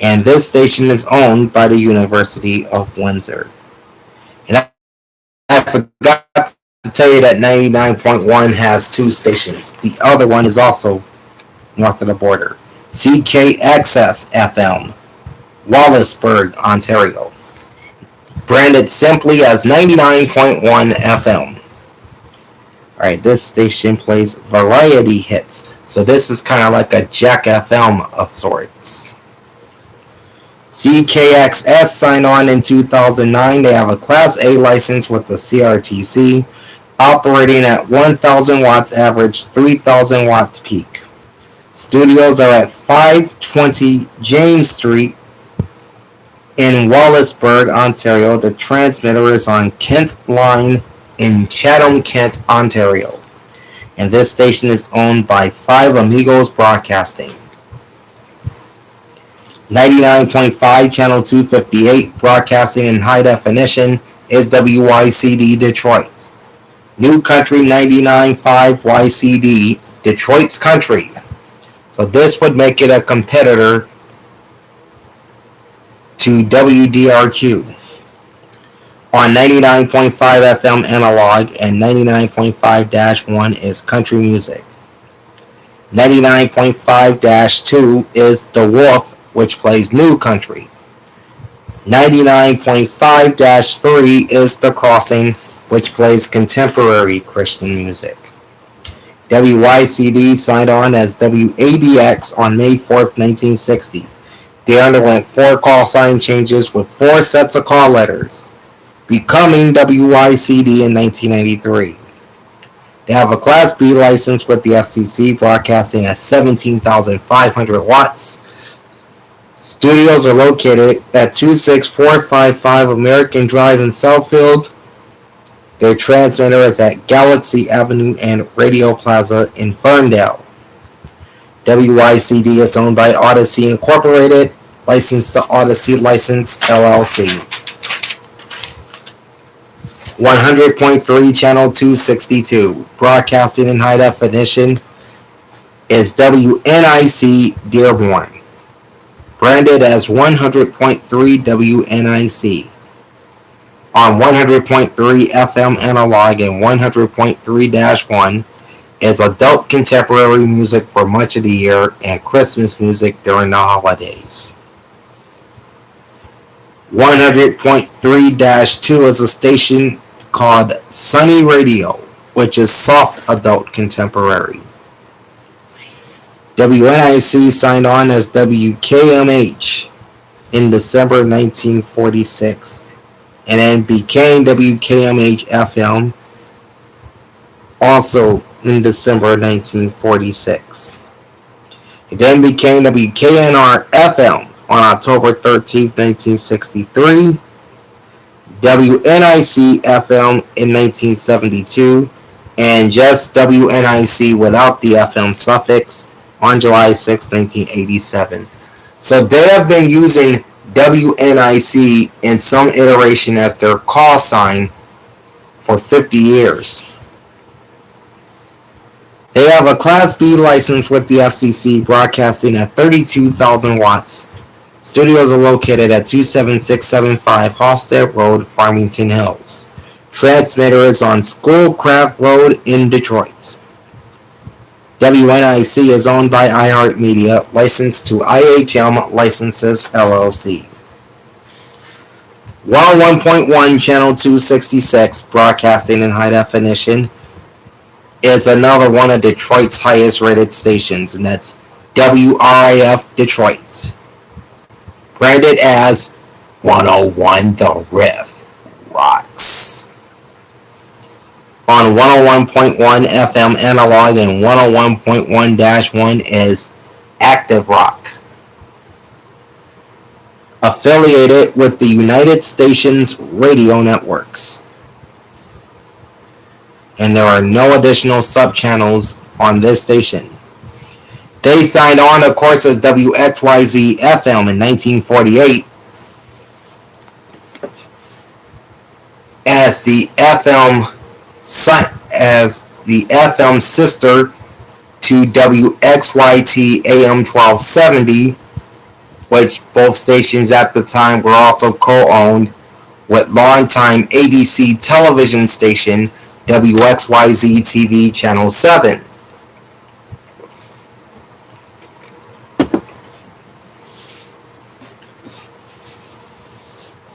and this station is owned by the University of Windsor. And I forgot to tell you that 99.1 has two stations. The other one is also north of the border. CKXS FM, Wallaceburg, Ontario, branded simply as 99.1 FM. Alright, this station plays variety hits, so this is kind of like a Jack FM of sorts. CKXS signed on in 2009. They have a Class A license with the CRTC, operating at 1,000 watts average, 3,000 watts peak. Studios are at 520 James Street in Wallaceburg, Ontario. The transmitter is on Kent Line in Chatham-Kent, Ontario. And this station is owned by Five Amigos Broadcasting. 99.5 Channel 258, broadcasting in high definition, is WYCD Detroit. New Country 99.5 YCD, Detroit's Country. So this would make it a competitor to WDRQ. On 99.5 FM analog and 99.5-1 is country music. 99.5-2 is The Wolf, which plays new country. 99.5-3 is The Crossing, which plays contemporary Christian music. WYCD signed on as WADX on May 4th, 1960. They underwent 4 call sign changes with 4 sets of call letters, becoming WYCD in 1993. They have a Class B license with the FCC, broadcasting at 17,500 watts. Studios are located at 26455 American Drive in Southfield. Their transmitter is at Galaxy Avenue and Radio Plaza in Ferndale. WYCD is owned by Odyssey Incorporated, licensed to Odyssey License LLC. 100.3 Channel 262, broadcasting in high definition, is WNIC Dearborn, branded as 100.3 WNIC. On 100.3 FM analog and 100.3-1 is adult contemporary music for much of the year and Christmas music during the holidays. 100.3-2 is a station called Sunny Radio, which is soft adult contemporary. WNIC signed on as WKMH in December 1946 and then became WKMH FM also in December 1946. It then became WKNR FM on October 13, 1963, WNIC FM in 1972, and just WNIC without the FM suffix on July 6, 1987. So they have been using WNIC in some iteration as their call sign for 50 years. They have a Class B license with the FCC, broadcasting at 32,000 watts. Studios are located at 27675 Halstead Road, Farmington Hills. Transmitter is on Schoolcraft Road in Detroit. WNIC is owned by iHeartMedia, licensed to IHM Licenses LLC. 101.1 Channel 266, broadcasting in high definition, is another one of Detroit's highest rated stations, and that's WRIF Detroit, branded as 101 The Riff Rocks. On 101.1 FM analog and 101.1-1 is Active Rock, affiliated with the United Stations Radio Networks. And there are no additional sub-channels on this station. They signed on, of course, as WXYZ FM in 1948 as the FM sister to WXYT AM 1270, which both stations at the time were also co-owned with longtime ABC television station WXYZ TV Channel 7.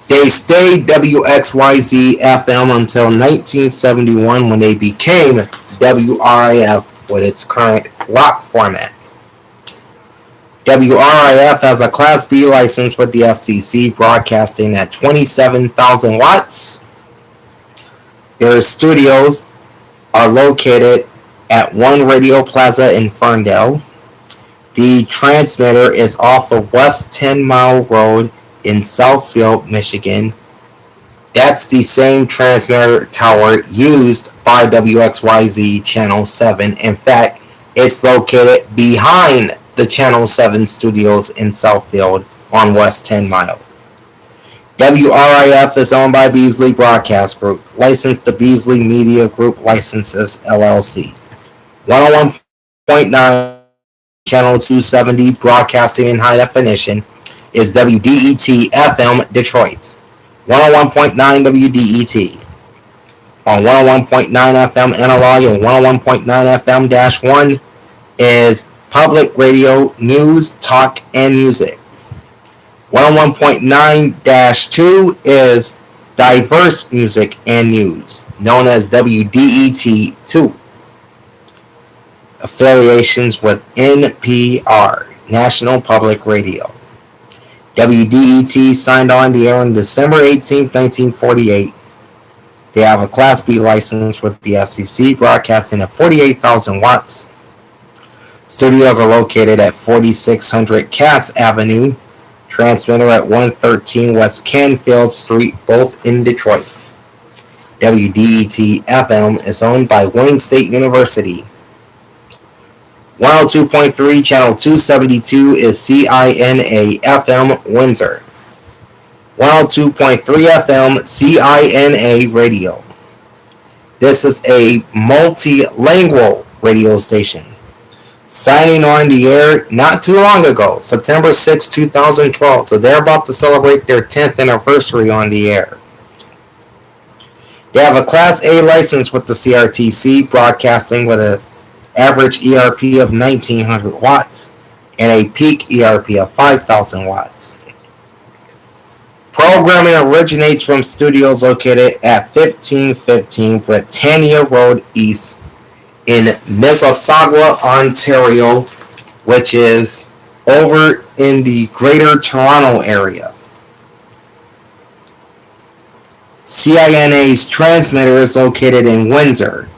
They stayed WXYZ FM until 1971 when they became WRIF with its current rock format. WRIF has a Class B license with the FCC, broadcasting at 27,000 watts. Their studios are located at One Radio Plaza in Ferndale. The transmitter is off of West 10 Mile Road in Southfield, Michigan. That's the same transmitter tower used by WXYZ Channel 7. In fact, it's located behind the Channel 7 studios in Southfield on West 10 Mile. WRIF is owned by Beasley Broadcast Group, licensed to Beasley Media Group Licenses, LLC. 101.9 Channel 270 broadcasting in high definition is WDET FM Detroit. 101.9 WDET. On 101.9 FM Analog and 101.9 FM-1 is Public Radio News, Talk, and Music. 101.9-2 is Diverse Music and News, known as WDET2. Affiliations with NPR, National Public Radio. WDET signed on the air on December 18, 1948. They have a Class B license with the FCC, broadcasting at 48,000 watts. Studios are located at 4600 Cass Avenue, transmitter at 113 West Canfield Street, both in Detroit. WDET FM is owned by Wayne State University. 102.3 Channel 272 is CINA FM Windsor. 102.3 FM CINA Radio. This is a multilingual radio station. Signing on the air not too long ago, September 6, 2012. So they're about to celebrate their 10th anniversary on the air. They have a Class A license with the CRTC, broadcasting with an average ERP of 1900 watts and a peak ERP of 5000 watts. Programming originates from studios located at 1515 Britannia Road East in Mississauga, Ontario, which is over in the Greater Toronto area. CINA's transmitter is located in Windsor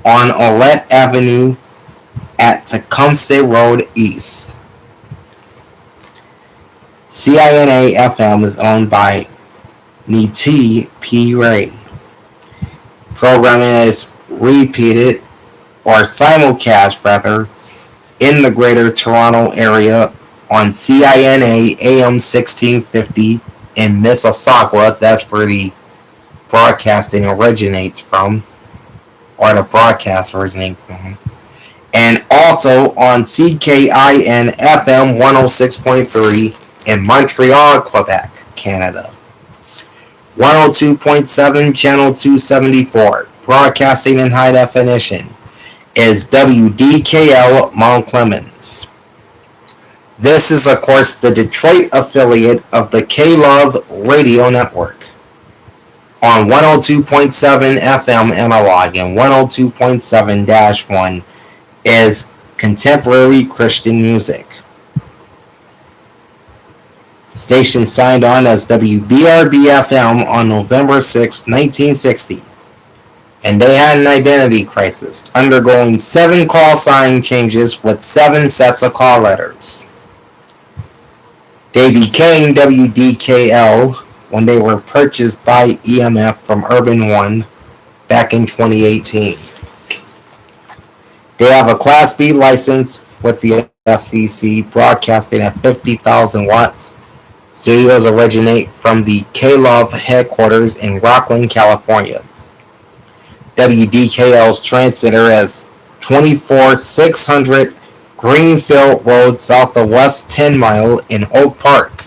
on Olette Avenue at Tecumseh Road East. CINA FM is owned by Niti P. Ray. Programming is repeated or simulcast in the Greater Toronto area on CINA AM 1650 in Mississauga. That's where the broadcasting originates from, or the broadcast originates from. And also on CKIN FM 106.3 in Montreal, Quebec, Canada. 102.7 Channel 274, broadcasting in high definition, is WDKL Mount Clemens. This is, of course, the Detroit affiliate of the K-Love Radio Network. On 102.7 FM Analog and 102.7-1 is Contemporary Christian Music. Station signed on as WBRB-FM on November 6, 1960. And they had an identity crisis, undergoing 7 call sign changes with 7 sets of call letters. They became WDKL when they were purchased by EMF from Urban One back in 2018. They have a Class B license with the FCC, broadcasting at 50,000 watts. Studios originate from the K-Love headquarters in Rocklin, California. WDKL's transmitter is 24600 Greenfield Road, south of West 10 Mile in Oak Park.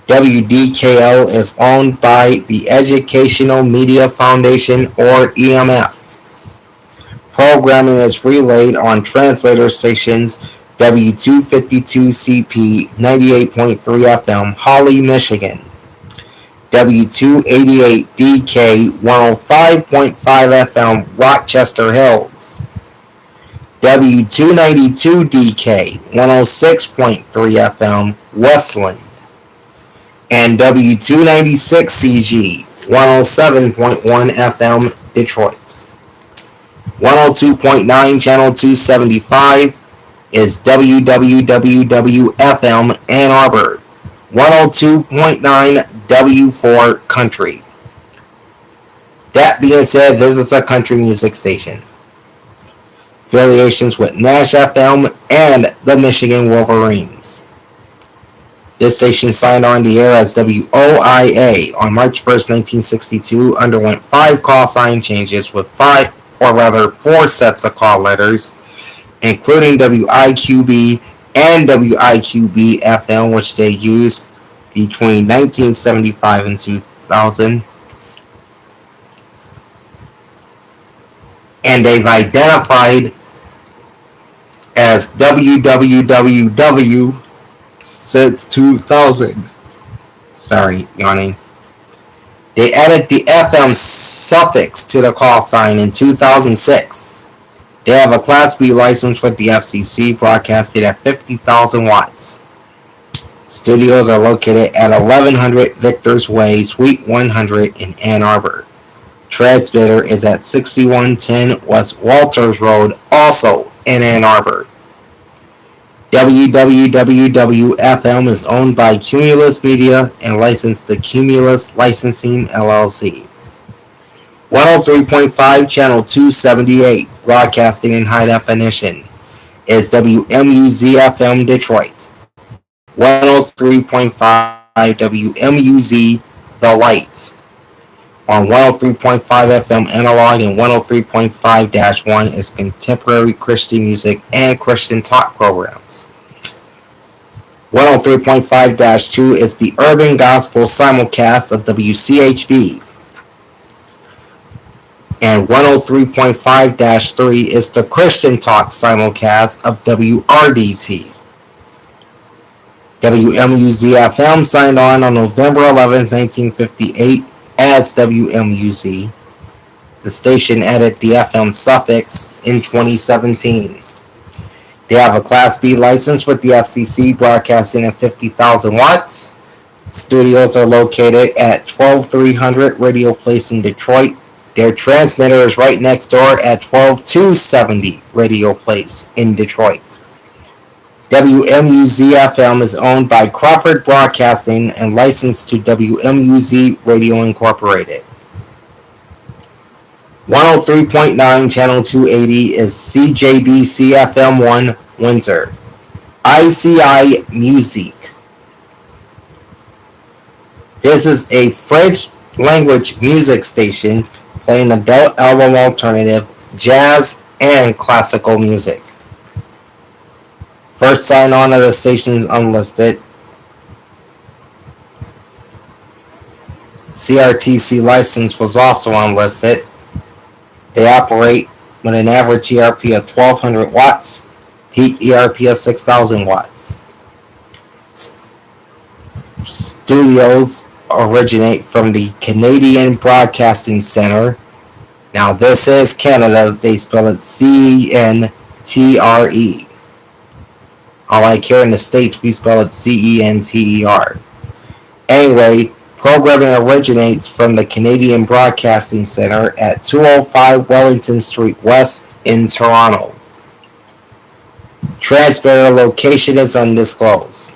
WDKL is owned by the Educational Media Foundation, or EMF. Programming is relayed on translator stations W252CP 98.3 FM, Holly, Michigan. W288DK 105.5 FM, Rochester Hills. W292DK 106.3 FM, Westland. And W296CG 107.1 FM, Detroit. 102.9 Channel 275 is WWWW-FM Ann Arbor. 102.9 W4 Country. That being said, this is a country music station. Affiliations with Nash FM and the Michigan Wolverines. This station signed on the air as WOIA on March 1st, 1962, underwent 5 call sign changes with 4 sets of call letters, including WIQB and WIQB FM, which they used between 1975 and 2000. And they've identified as WWWW since 2000. Sorry, yawning. They added the FM suffix to the call sign in 2006. They have a Class B license with the FCC, broadcasted at 50,000 watts. Studios are located at 1100 Victor's Way, Suite 100 in Ann Arbor. Transmitter is at 6110 West Walters Road, also in Ann Arbor. WWWW-FM is owned by Cumulus Media and licensed to Cumulus Licensing, LLC. 103.5 Channel 278, broadcasting in high definition, is WMUZ-FM Detroit. 103.5 WMUZ The Light on 103.5 FM analog, and 103.5-1 is contemporary Christian music and Christian talk programs. 103.5-2 is the urban gospel simulcast of WCHB. And 103.5-3 is the Christian talk simulcast of WRDT. WMUZ-FM signed on November 11, 1958 as WMUZ. The station added the FM suffix in 2017. They have a Class B license with the FCC, broadcasting at 50,000 watts. Studios are located at 12300 Radio Place in Detroit. Their transmitter is right next door at 12270 Radio Place in Detroit. WMUZ-FM is owned by Crawford Broadcasting and licensed to WMUZ Radio Incorporated. 103.9 Channel 280 is CJBC-FM1 Windsor. ICI Musique. This is a French language music station playing adult album alternative, jazz, and classical music. First sign on of the station's unlisted. CRTC license was also unlisted. They operate with an average ERP of 1200 watts, peak ERP of 6000 watts. Studios originate from the Canadian Broadcasting Centre. Now this is Canada, they spell it CENTRE. Unlike here in the States, we spell it CENTER. Anyway, programming originates from the Canadian Broadcasting Centre at 205 Wellington Street West in Toronto. Transmitter location is undisclosed.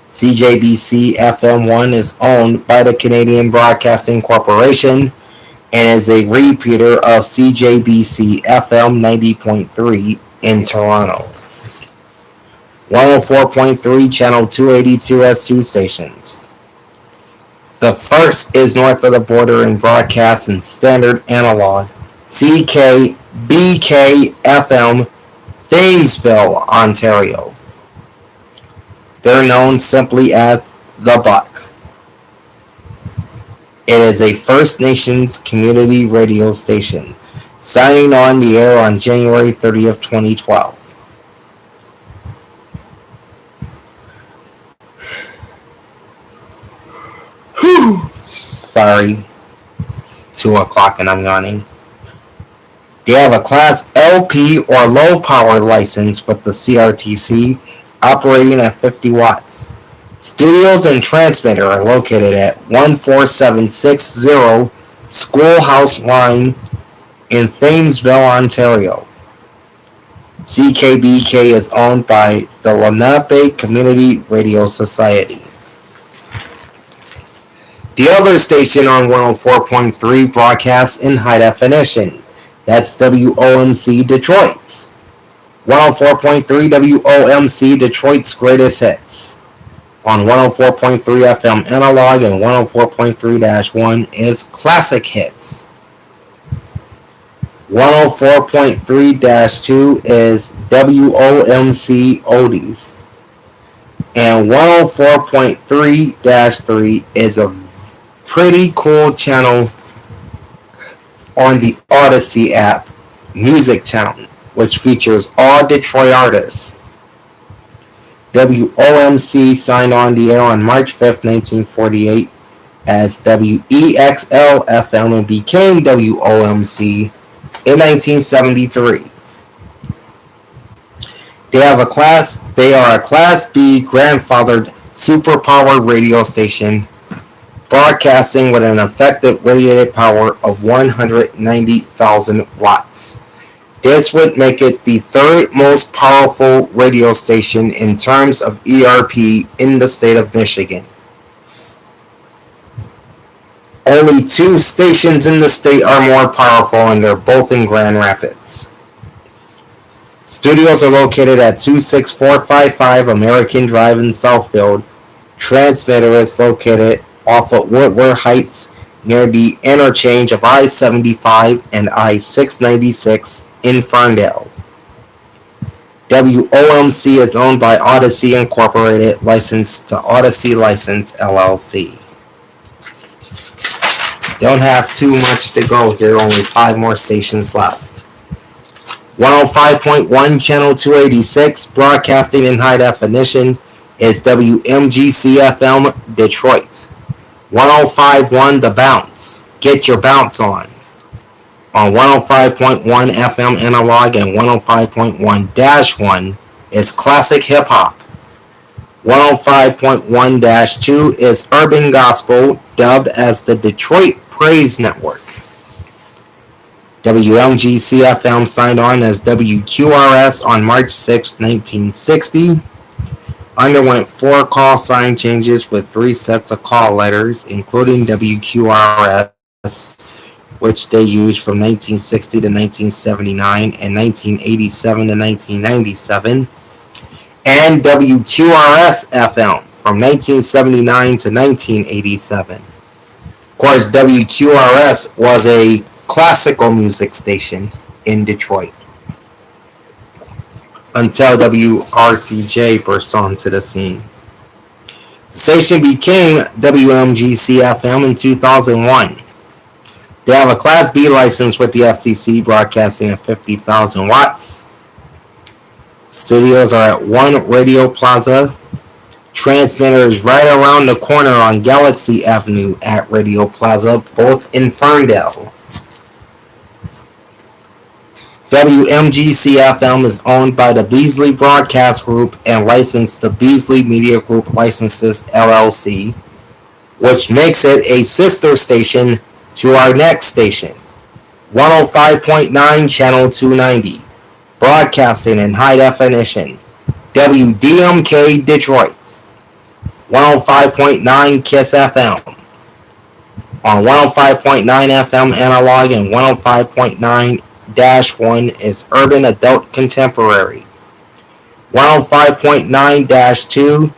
CJBC FM1 is owned by the Canadian Broadcasting Corporation and is a repeater of CJBC FM 90.3 in Toronto. 104.3 Channel 282 has 2 stations. The first is north of the border and broadcasts in standard analog CKBK FM, Thamesville, Ontario. They're known simply as The Buck. It is a First Nations community radio station, signing on the air on January 30th, 2012. Sorry, it's 2 o'clock and I'm yawning. They have a Class LP or low power license with the CRTC, operating at 50 watts. Studios and transmitter are located at 14760 Schoolhouse Line in Thamesville, Ontario. CKBK is owned by the Lenape Community Radio Society. The other station on 104.3 broadcasts in high definition. That's WOMC Detroit. 104.3 WOMC Detroit's greatest hits. On 104.3 FM analog and 104.3-1 is classic hits. 104.3-2 is WOMC oldies. And 104.3-3 is a pretty cool channel on the Odyssey app, Music Town, which features all Detroit artists. WOMC signed on the air on March 5th, 1948 as WEXL FM and became WOMC in 1973. They are a Class B grandfathered superpowered radio station broadcasting with an effective rated power of 190,000 watts. This would make it the third most powerful radio station in terms of ERP in the state of Michigan. Only two stations in the state are more powerful, and they're both in Grand Rapids. Studios are located at 26455 American Drive in Southfield. Transmitter is located off of Woodward Heights near the interchange of I-75 and I-696 in Ferndale. WOMC is owned by Odyssey Incorporated, licensed to Odyssey License LLC. Don't have too much to go here, only 5 more stations left. 105.1 Channel 286, broadcasting in high definition, is WMGC-FM Detroit. 105.1 The Bounce, get your bounce on 105.1 FM analog and 105.1-1 is classic hip hop. 105.1-2 is urban gospel, dubbed as the Detroit Praise Network. WMGC-FM signed on as WQRS on March 6, 1960. Underwent 4 call sign changes with 3 sets of call letters, including WQRS, which they used from 1960 to 1979 and 1987 to 1997, and WQRS-FM from 1979 to 1987. Of course, WQRS was a classical music station in Detroit until WRCJ burst onto the scene. The station became WMGC-FM in 2001. They have a Class B license with the FCC, broadcasting at 50,000 watts. Studios are at 1 Radio Plaza. Transmitter is right around the corner on Galaxy Avenue at Radio Plaza, both in Ferndale. WMGC-FM is owned by the Beasley Broadcast Group and licensed to Beasley Media Group Licenses LLC, which makes it a sister station to our next station, 105.9 Channel 290, broadcasting in high definition, WDMK Detroit. 105.9 KISS FM. On 105.9 FM analog and 105.9-1 is Urban Adult Contemporary. 105.9-2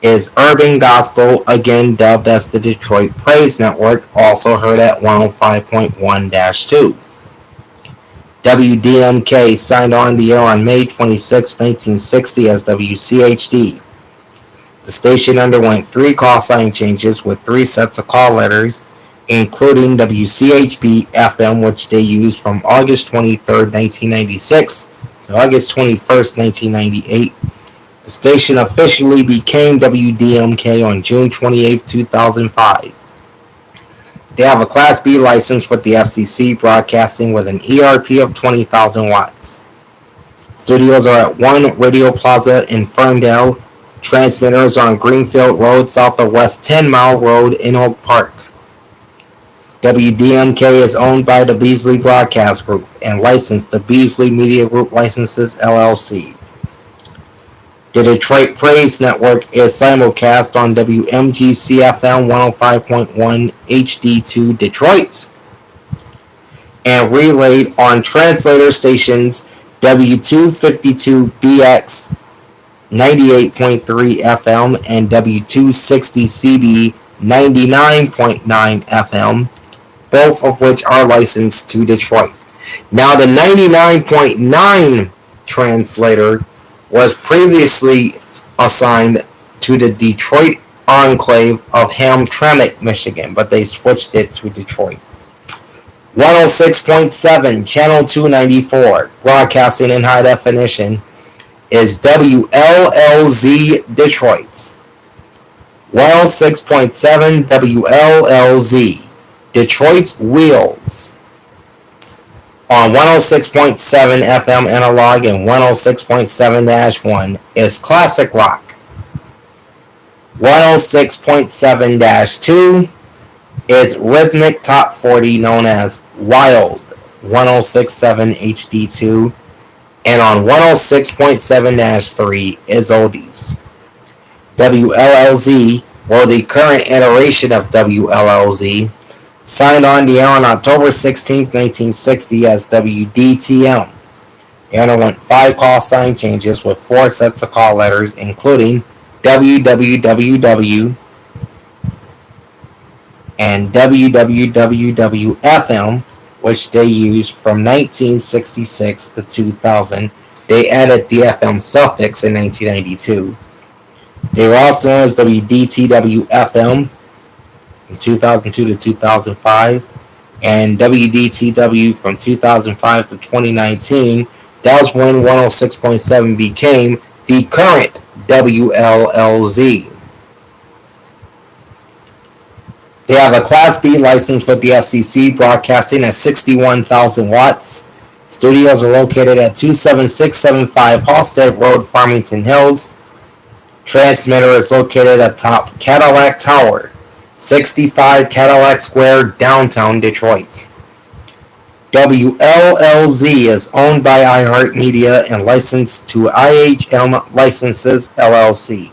is Urban Gospel, again dubbed as the Detroit Praise Network, also heard at 105.1-2. WDMK signed on the air on May 26, 1960 as WCHD. The station underwent 3 call sign changes with 3 sets of call letters, including WCHB-FM, which they used from August 23, 1996 to August 21, 1998. The station officially became WDMK on June 28, 2005. They have a Class B license with the FCC, broadcasting with an ERP of 20,000 watts. Studios are at 1 Radio Plaza in Ferndale. Transmitters are on Greenfield Road, south of West 10 Mile Road in Oak Park. WDMK is owned by the Beasley Broadcast Group and licensed to Beasley Media Group Licenses LLC. The Detroit Praise Network is simulcast on WMGC-FM 105.1 HD2 Detroit and relayed on translator stations W252BX 98.3 FM and W260CB 99.9 FM, both of which are licensed to Detroit. Now, the 99.9 translator was previously assigned to the Detroit enclave of Hamtramck, Michigan, but they switched it to Detroit. 106.7, Channel 294, broadcasting in high definition, is WLLZ Detroit. 106.7 WLLZ, Detroit's Wheels. On 106.7 FM analog and 106.7-1 is classic rock. 106.7-2 is rhythmic top 40 known as Wild 106.7 HD2, and on 106.7-3 is Oldies. WLLZ, or the current iteration of WLLZ, signed on the air on October 16, 1960 as WDTM. It underwent 5 call sign changes with 4 sets of call letters, including WWWW and WWWWFM, which they used from 1966 to 2000. They added the FM suffix in 1992. They were also known as WDTW-FM from 2002 to 2005, and WDTW from 2005 to 2019. That was when 106.7 became the current WLLZ. They have a Class B license with the FCC, broadcasting at 61,000 watts. Studios are located at 27675 Halstead Road, Farmington Hills. Transmitter is located atop Cadillac Tower, 65 Cadillac Square, downtown Detroit. WLLZ is owned by iHeartMedia and licensed to IHM Licenses, LLC.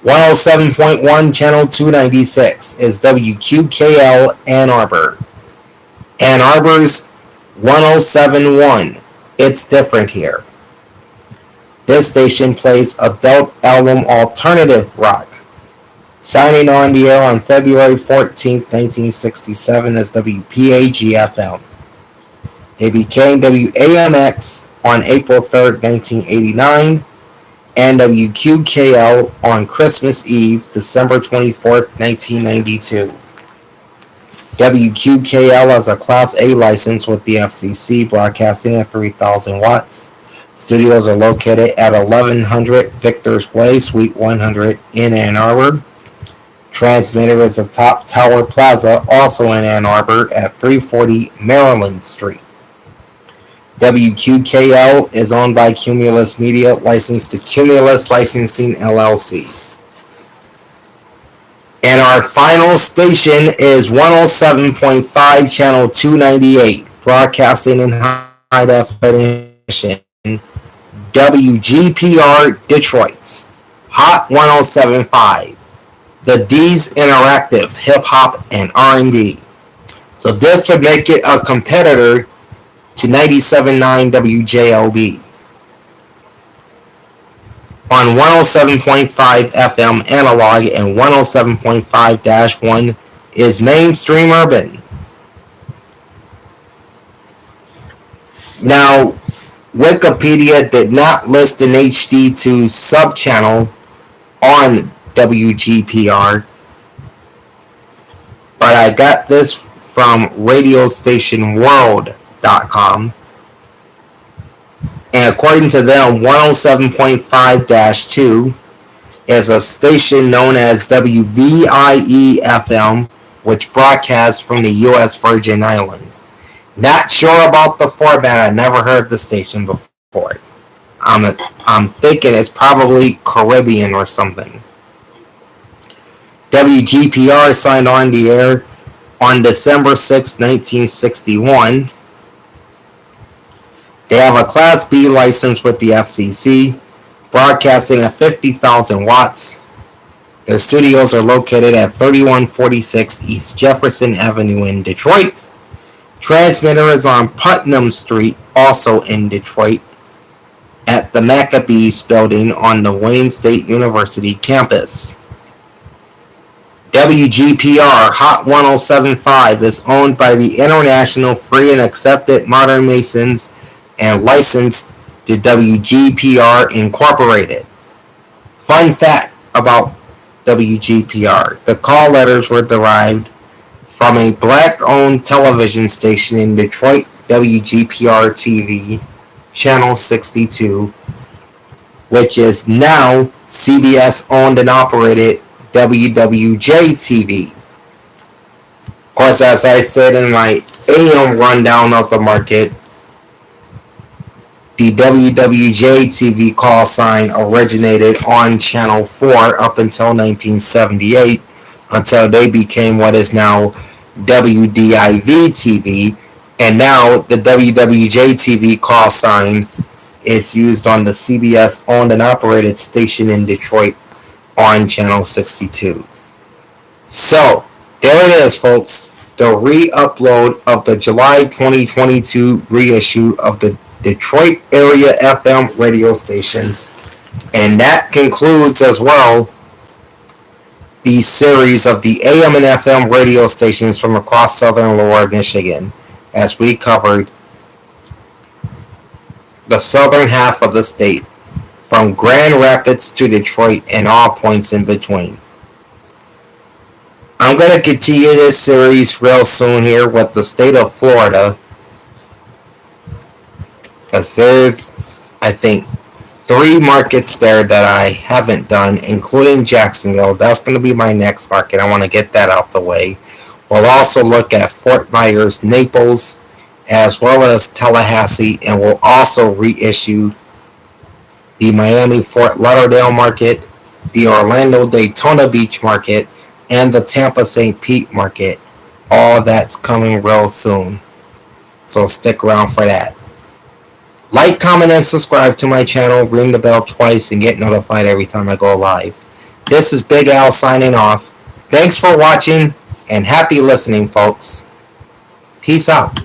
107.1 Channel 296 is WQKL Ann Arbor. Ann Arbor's 107.1. It's different here. This station plays adult album alternative rock. Signing on the air on February 14, 1967 as WPAG-FM. They became WAMX on April 3, 1989, and WQKL on Christmas Eve, December 24, 1992. WQKL has a Class A license with the FCC, broadcasting at 3,000 watts. Studios are located at 1100 Victor's Way, Suite 100 in Ann Arbor. Transmitter is atop Tower Plaza, also in Ann Arbor, at 340 Maryland Street. WQKL is owned by Cumulus Media, licensed to Cumulus Licensing, LLC. And our final station is 107.5 Channel 298, broadcasting in high definition, WGPR Detroit. Hot 107.5. The D's Interactive, Hip Hop and R&B. So this would make it a competitor to 97.9 WJLB. On 107.5 FM analog and 107.5-1 is mainstream urban. Now, Wikipedia did not list an HD2 subchannel on WGPR, but I got this from radiostationworld.com, and according to them, 107.5-2 is a station known as WVIE-FM, which broadcasts from the U.S. Virgin Islands. Not sure about the format. I never heard the station before. I'm thinking it's probably Caribbean or something. WGPR signed on the air on December 6, 1961. They have a Class B license with the FCC, broadcasting at 50,000 watts. Their studios are located at 3146 East Jefferson Avenue in Detroit. Transmitter is on Putnam Street, also in Detroit. at the Maccabees building on the Wayne State University campus. WGPR Hot 1075 is owned by the International Free and Accepted Modern Masons and licensed to WGPR Incorporated. Fun fact about WGPR: the call letters were derived from a black-owned television station in Detroit, WGPR TV, Channel 62, which is now CBS-owned and operated WWJ TV. Of course, as I said in my AM rundown of the market, the WWJ TV call sign originated on Channel 4 up until 1978, until they became what is now WDIV TV, and now the WWJ TV call sign is used on the CBS owned and operated station in Detroit on Channel 62. So, there it is, folks. The re-upload of the July 2022 reissue of the Detroit area FM radio stations. And that concludes as well the series of the AM and FM radio stations from across southern Lower Michigan, as we covered the southern half of the state, from Grand Rapids to Detroit and all points in between. I'm going to continue this series real soon here with the state of Florida, as there's, I think, 3 markets there that I haven't done, including Jacksonville. That's going to be my next market. I want to get that out the way. We'll also look at Fort Myers, Naples, as well as Tallahassee, and we'll also reissue the Miami Fort Lauderdale market, the Orlando Daytona Beach market, and the Tampa St. Pete market. All that's coming real soon. So stick around for that. Like, comment, and subscribe to my channel. Ring the bell twice and get notified every time I go live. This is Big Al signing off. Thanks for watching and happy listening, folks. Peace out.